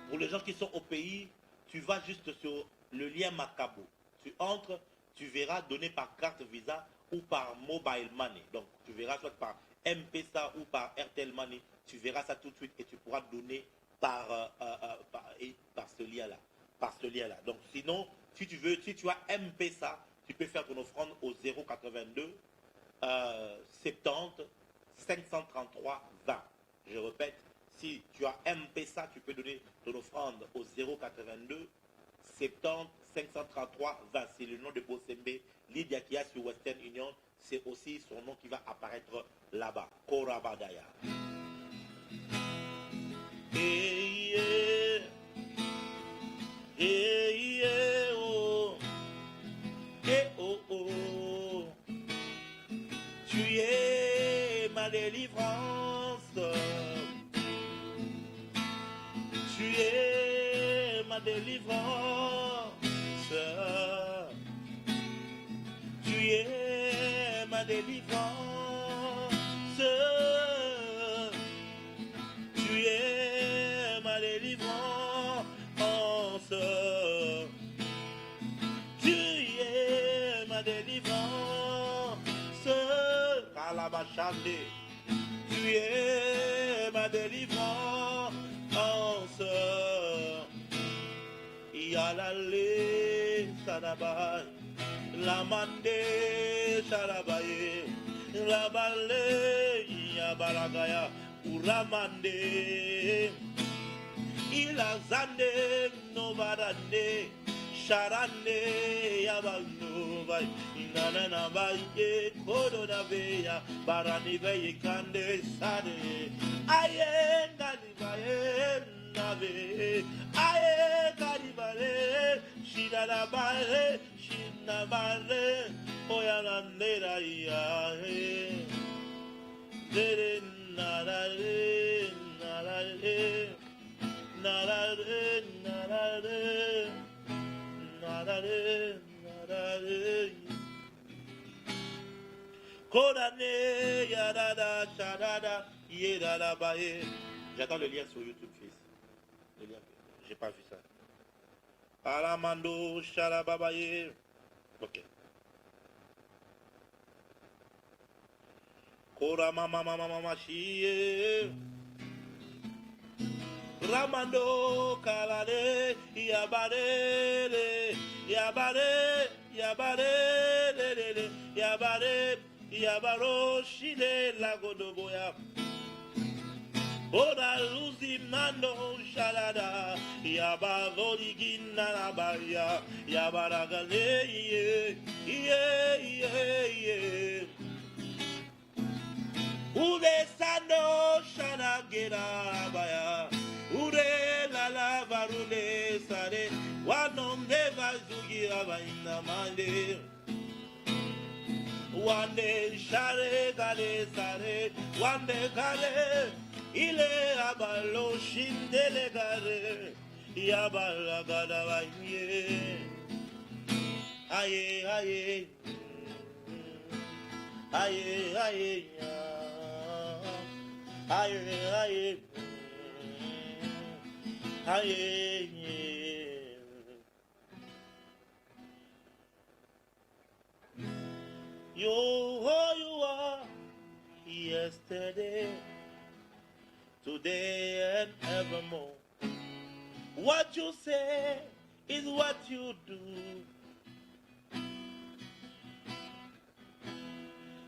Pour les gens qui sont au pays, tu vas juste sur le lien Macabo. Tu entres, tu verras donner par carte Visa ou par Mobile Money. Donc tu verras soit par M-Pesa ou par Airtel Money. Tu verras ça tout de suite et tu pourras donner par ce lien-là. Par ce lien-là. Donc sinon, si tu as M-Pesa, tu peux faire ton offrande au 082 70 533 20. Je répète, si tu as M-Pesa, tu peux donner ton offrande au 082 70 533 20. C'est le nom de Bosembe. Lydia qui a sur Western Union, c'est aussi son nom qui va apparaître là-bas. Korabadaya. Hey, yeah. Hey, yeah, oh. Hey, oh, oh. Tu es ma délivrance. Tu es ma délivrance. Tu es ma délivrance. Tu es ma délivrance. Tu es ma délivrance. Kalabashande. Tu es ma délivrance. Yalale Sadabai, la mande Sadabai, la bale Yabalagaya, Uramande, Ilazande, Novarande, Sharande, Yabanova, Inanana Baye, Kodona Veya, Barani Veye Kande Sade, Aye, Nanivaye, Nave, Aye, Kadivale, Shinabare, Shinabare, Oyanandera, Yahe, Dere, Narare, Narare. Narare, narare, narare, narare. Kodane, yadada, shadada, yedada, baye. J'attends le lien sur YouTube, fils. Le lien, j'ai pas vu ça. Alamando, shalababaye. Ok. Kora mama mama mama shiye. Ramando kalade yabare yabare yabare yabare yabaro shide lagodoboya Ora luzi mando shalada yabavori ginarabaya yabaragale ye Ure sando shanagera baya Ure la la varule sare Wanomde vazugi abaina mande Wande share gale sare Wande gale Ile abalo shindele gare Yabala gada vanye Aye aye Aye aye Aye aye Aye, you are yesterday, today and evermore. What you say is what you do.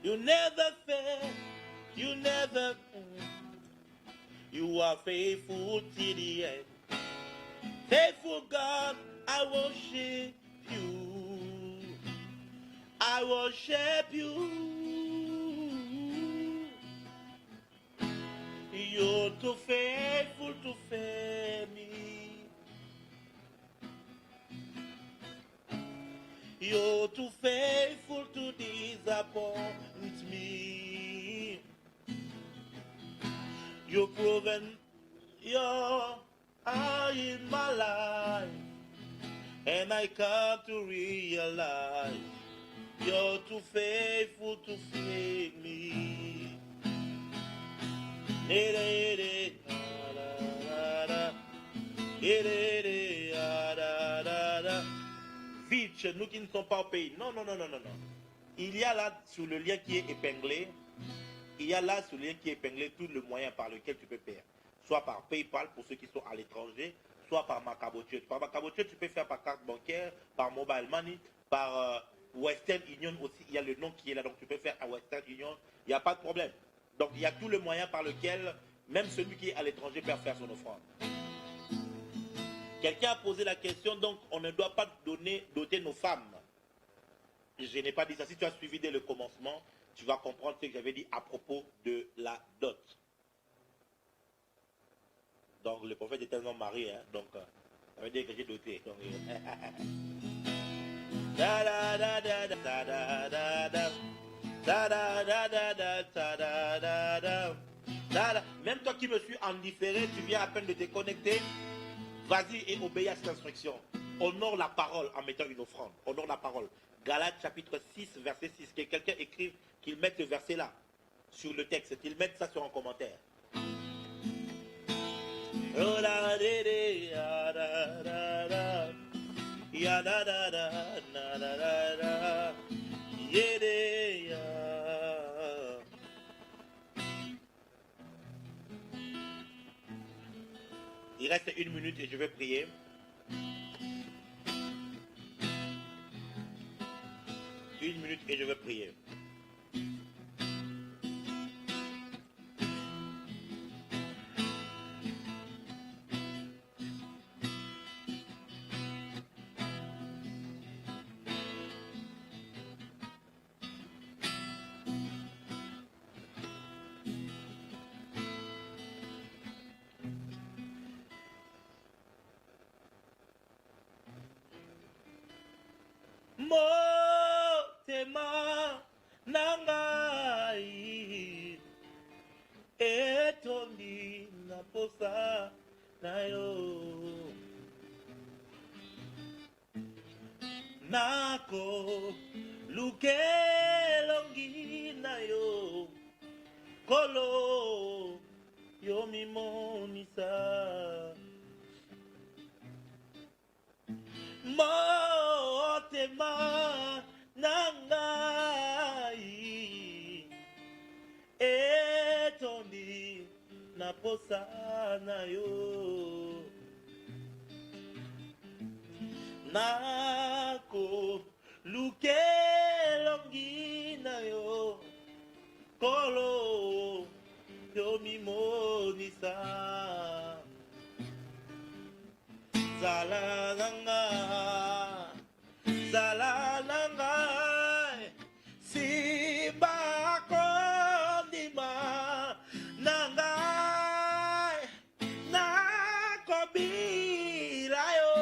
You never fail, you never fail. You are faithful till the end. Faithful God, I worship you. I worship you. You're too faithful to fail me. You're too faithful to disappoint me. You've proven your in my life, and I come to realize you're too faithful to fail me. Vite, chez nous qui ne sommes pas au pays. Non, non, non, non, non, non. Il y a là sur le lien qui est épinglé, il y a là sur le lien qui est épinglé tout le moyen par lequel tu peux payer. Soit par PayPal pour ceux qui sont à l'étranger, soit par Macabotier. Par Macabotier, tu peux faire par carte bancaire, par Mobile Money, par Western Union aussi. Il y a le nom qui est là, donc tu peux faire à Western Union. Il n'y a pas de problème. Donc il y a tout le moyen par lequel même celui qui est à l'étranger peut faire son offrande. Quelqu'un a posé la question, donc on ne doit pas doter nos femmes. Je n'ai pas dit ça. Si tu as suivi dès le commencement, tu vas comprendre ce que j'avais dit à propos de la dot. Donc le prophète est tellement marié, hein, donc ça veut dire que j'ai doté. Donc, même toi qui me suis en différé, tu viens à peine de te connecter, vas-y et obéis à cette instruction. Honore la parole en mettant une offrande. Honore la parole. Galates chapitre 6, verset 6. Que quelqu'un écrive, qu'il mette ce verset-là sur le texte, qu'il mette ça sur un commentaire. Il reste 1 minute et je vais prier. Une minute et je vais prier. motema nangai etondi na posa na yo nako lukelongi na yo kolo yo mimonisa motema nangai etondi na posa na yo nako lukelongi na yo kolo yo mimonisa zala nanga simba kondima nanga nakobira yo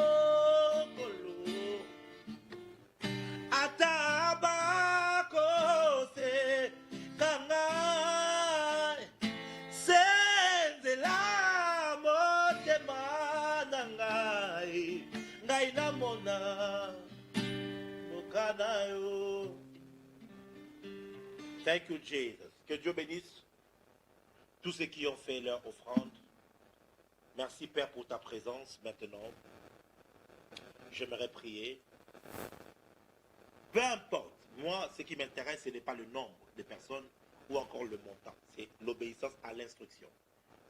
kolo atabako se kanga senzela motema nangai ngai namona mokana yo. Thank you, Jesus. Que Dieu bénisse tous ceux qui ont fait leur offrande. Merci, Père, pour ta présence maintenant. J'aimerais prier. Peu importe. Moi, ce qui m'intéresse, ce n'est pas le nombre de personnes ou encore le montant. C'est l'obéissance à l'instruction.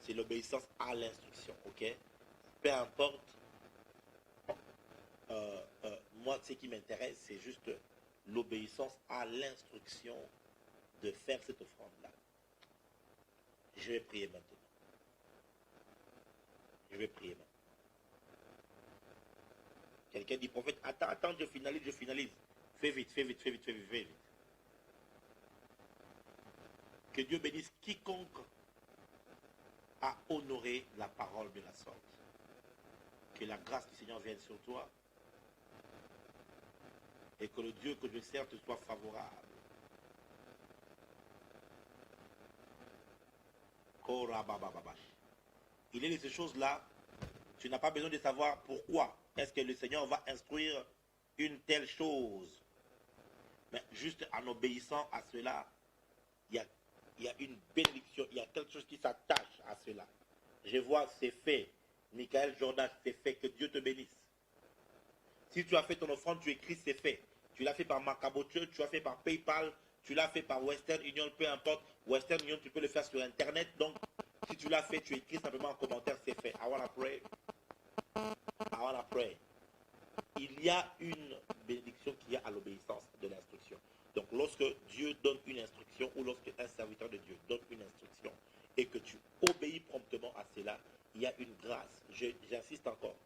C'est l'obéissance à l'instruction, ok? Peu importe. Moi, ce qui m'intéresse, c'est juste l'obéissance à l'instruction de faire cette offrande-là. Je vais prier maintenant. Je vais prier maintenant. Quelqu'un dit, prophète, attends, je finalise. Fais vite. Que Dieu bénisse quiconque a honoré la parole de la sorte. Que la grâce du Seigneur vienne sur toi. Et que le Dieu que je sers te soit favorable. Il est de ces choses-là, tu n'as pas besoin de savoir pourquoi est-ce que le Seigneur va instruire une telle chose. Mais juste en obéissant à cela, il y a une bénédiction, il y a quelque chose qui s'attache à cela. Je vois, c'est fait. Michael Jordan, c'est fait. Que Dieu te bénisse. Si tu as fait ton offrande, tu écris c'est fait. Tu l'as fait par Macaboture, tu l'as fait par PayPal, tu l'as fait par Western Union, peu importe. Western Union, tu peux le faire sur Internet. Donc, si tu l'as fait, tu écris simplement en commentaire c'est fait. I wanna pray. Il y a une bénédiction qui est à l'obéissance de l'instruction. Donc, lorsque Dieu donne une instruction ou lorsque un serviteur de Dieu donne une instruction et que tu obéis promptement à cela, il y a une grâce. J'insiste encore.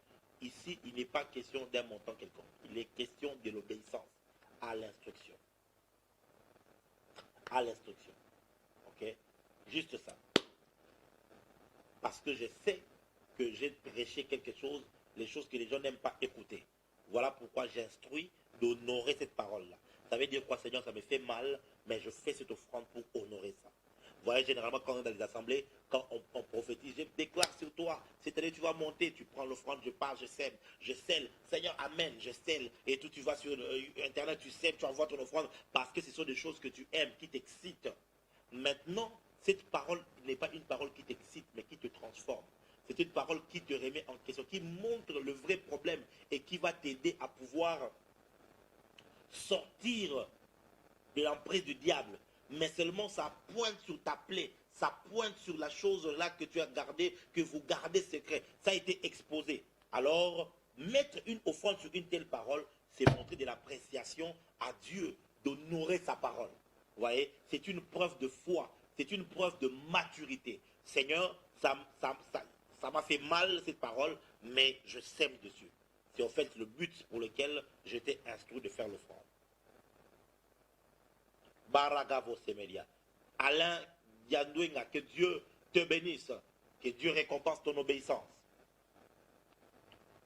Ici, il n'est pas question d'un montant quelconque. Il est question de l'obéissance à l'instruction. À l'instruction. Ok? Juste ça. Parce que je sais que j'ai prêché quelque chose, les choses que les gens n'aiment pas écouter. Voilà pourquoi j'instruis d'honorer cette parole-là. Ça veut dire quoi, Seigneur? Ça me fait mal, mais je fais cette offrande pour honorer ça. Vous voyez, généralement, quand on est dans les assemblées, quand on prophétise, je déclare sur toi. C'est-à-dire, tu vas monter, tu prends l'offrande, je parle, je sème, je scelle. Seigneur, amen, je scelle. Et tout, tu vas sur Internet, tu sèmes, tu envoies ton offrande, parce que ce sont des choses que tu aimes, qui t'excitent. Maintenant, cette parole n'est pas une parole qui t'excite, mais qui te transforme. C'est une parole qui te remet en question, qui montre le vrai problème et qui va t'aider à pouvoir sortir de l'emprise du diable. Mais seulement ça pointe sur ta plaie, ça pointe sur la chose là que tu as gardée, que vous gardez secret. Ça a été exposé. Alors, mettre une offrande sur une telle parole, c'est montrer de l'appréciation à Dieu, d'honorer sa parole. Vous voyez, c'est une preuve de foi, c'est une preuve de maturité. Seigneur, ça m'a fait mal cette parole, mais je sème dessus. C'est en fait le but pour lequel j'étais instruit de faire l'offrande. Baragavo Semelia. Alain Yandouinga, que Dieu te bénisse, que Dieu récompense ton obéissance.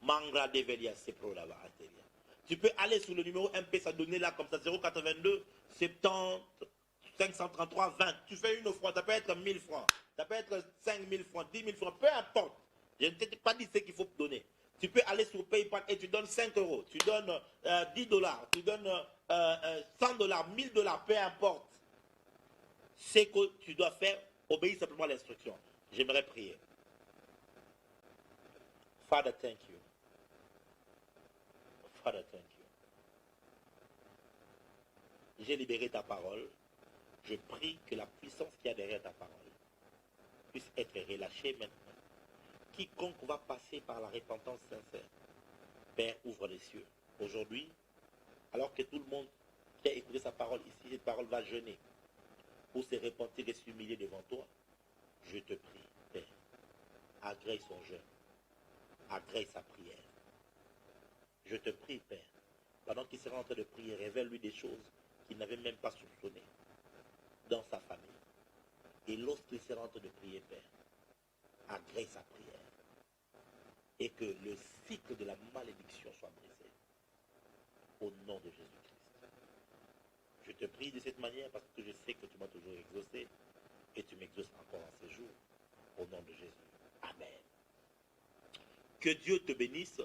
Mangra Develia Sepro là-bas. Tu peux aller sur le numéro MP, donné là comme ça, 082 70 533 20. Tu fais une offrande, ça peut être 1000 francs, ça peut être 5000 francs, 10 000 francs, peu importe. Je ne t'ai pas dit ce qu'il faut donner. Tu peux aller sur PayPal et tu donnes 5 euros, tu donnes 10 dollars, tu donnes 100 dollars, 1000 dollars, peu importe. Ce que tu dois faire, obéis simplement à l'instruction. J'aimerais prier. Father, thank you. Father, thank you. J'ai libéré ta parole. Je prie que la puissance qu'il y a derrière ta parole puisse être relâchée maintenant. Quiconque va passer par la repentance sincère, Père, ouvre les cieux. Aujourd'hui, alors que tout le monde qui a écouté sa parole ici, cette parole va jeûner pour se repentir et s'humilier devant toi, je te prie, Père, agrée son jeûne, agrée sa prière. Je te prie, Père, pendant qu'il sera en train de prier, révèle-lui des choses qu'il n'avait même pas soupçonnées dans sa famille. Et lorsqu'il sera en train de prier, Père, agrée sa prière. Et que le cycle de la malédiction soit brisé. Au nom de Jésus-Christ. Je te prie de cette manière parce que je sais que tu m'as toujours exaucé et tu m'exauces encore en ce jour. Au nom de Jésus. Amen. Que Dieu te bénisse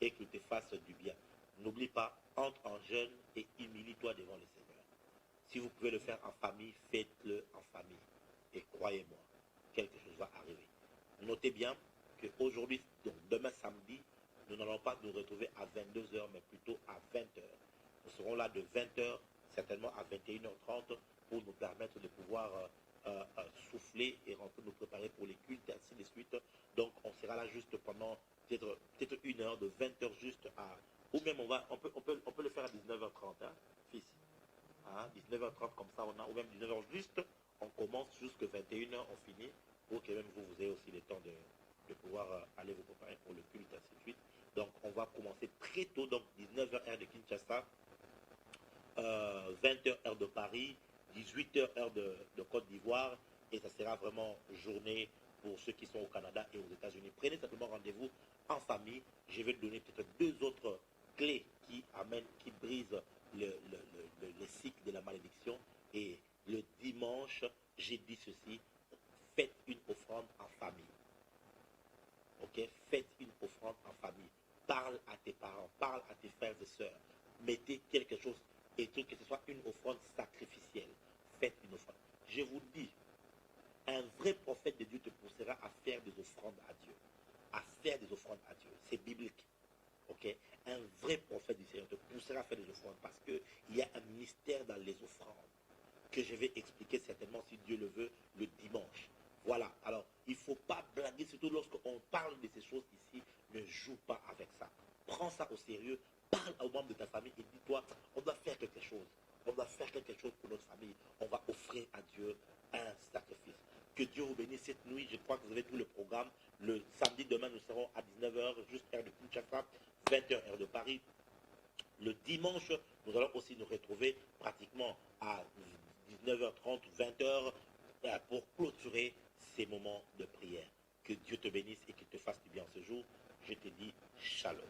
et qu'il te fasse du bien. N'oublie pas, entre en jeûne et humilie-toi devant le Seigneur. Si vous pouvez le faire en famille, faites-le en famille. Et croyez-moi, quelque chose va arriver. Notez bien qu'aujourd'hui, donc demain samedi, nous n'allons pas nous retrouver à 22h, mais plutôt à 20h. Nous serons là de 20h, certainement à 21h30, pour nous permettre de pouvoir souffler et rentrer, nous préparer pour les cultes, et ainsi de suite. Donc, on sera là juste pendant peut-être une heure, de 20h juste à... Ou même, on peut le faire à 19h30, hein, fils. Hein, 19h30 comme ça, ou même 19h juste, on commence jusqu'à 21h, on finit, pour que même vous ayez aussi le temps de pouvoir aller vous préparer pour le culte, et ainsi de suite. Donc, on va commencer très tôt, donc 19h heure de Kinshasa, 20h heure de Paris, 18h heure de Côte d'Ivoire, et ça sera vraiment journée pour ceux qui sont au Canada et aux États-Unis. Prenez simplement rendez-vous en famille. Je vais donner peut-être 2 autres clés qui amènent, qui brisent le cycle de la malédiction. Et le dimanche, j'ai dit ceci, faites une offrande en famille. Ok, faites une offrande en famille. Parle à tes parents, parle à tes frères et sœurs. Mettez quelque chose et tout, que ce soit une offrande sacrificielle. Faites une offrande. Je vous dis, un vrai prophète de Dieu te poussera à faire des offrandes à Dieu. À faire des offrandes à Dieu. C'est biblique. Ok, un vrai prophète du Seigneur te poussera à faire des offrandes parce qu'il y a un mystère dans les offrandes que je vais expliquer certainement, si Dieu le veut, le dimanche. Voilà, alors il ne faut pas blaguer, surtout lorsqu'on parle de ces choses ici, ne joue pas avec ça. Prends ça au sérieux, parle aux membres de ta famille et dis-toi, on doit faire quelque chose. On doit faire quelque chose pour notre famille. On va offrir à Dieu un sacrifice. Que Dieu vous bénisse cette nuit. Je crois que vous avez tout le programme. Le samedi, demain, nous serons à 19h, juste heure de Kinshasa, 20h, heure de Paris. Le dimanche, nous allons aussi nous retrouver pratiquement à 19h30, 20h pour clôturer ces moments de prière. Que Dieu te bénisse et qu'il te fasse du bien ce jour. Je te dis shalom.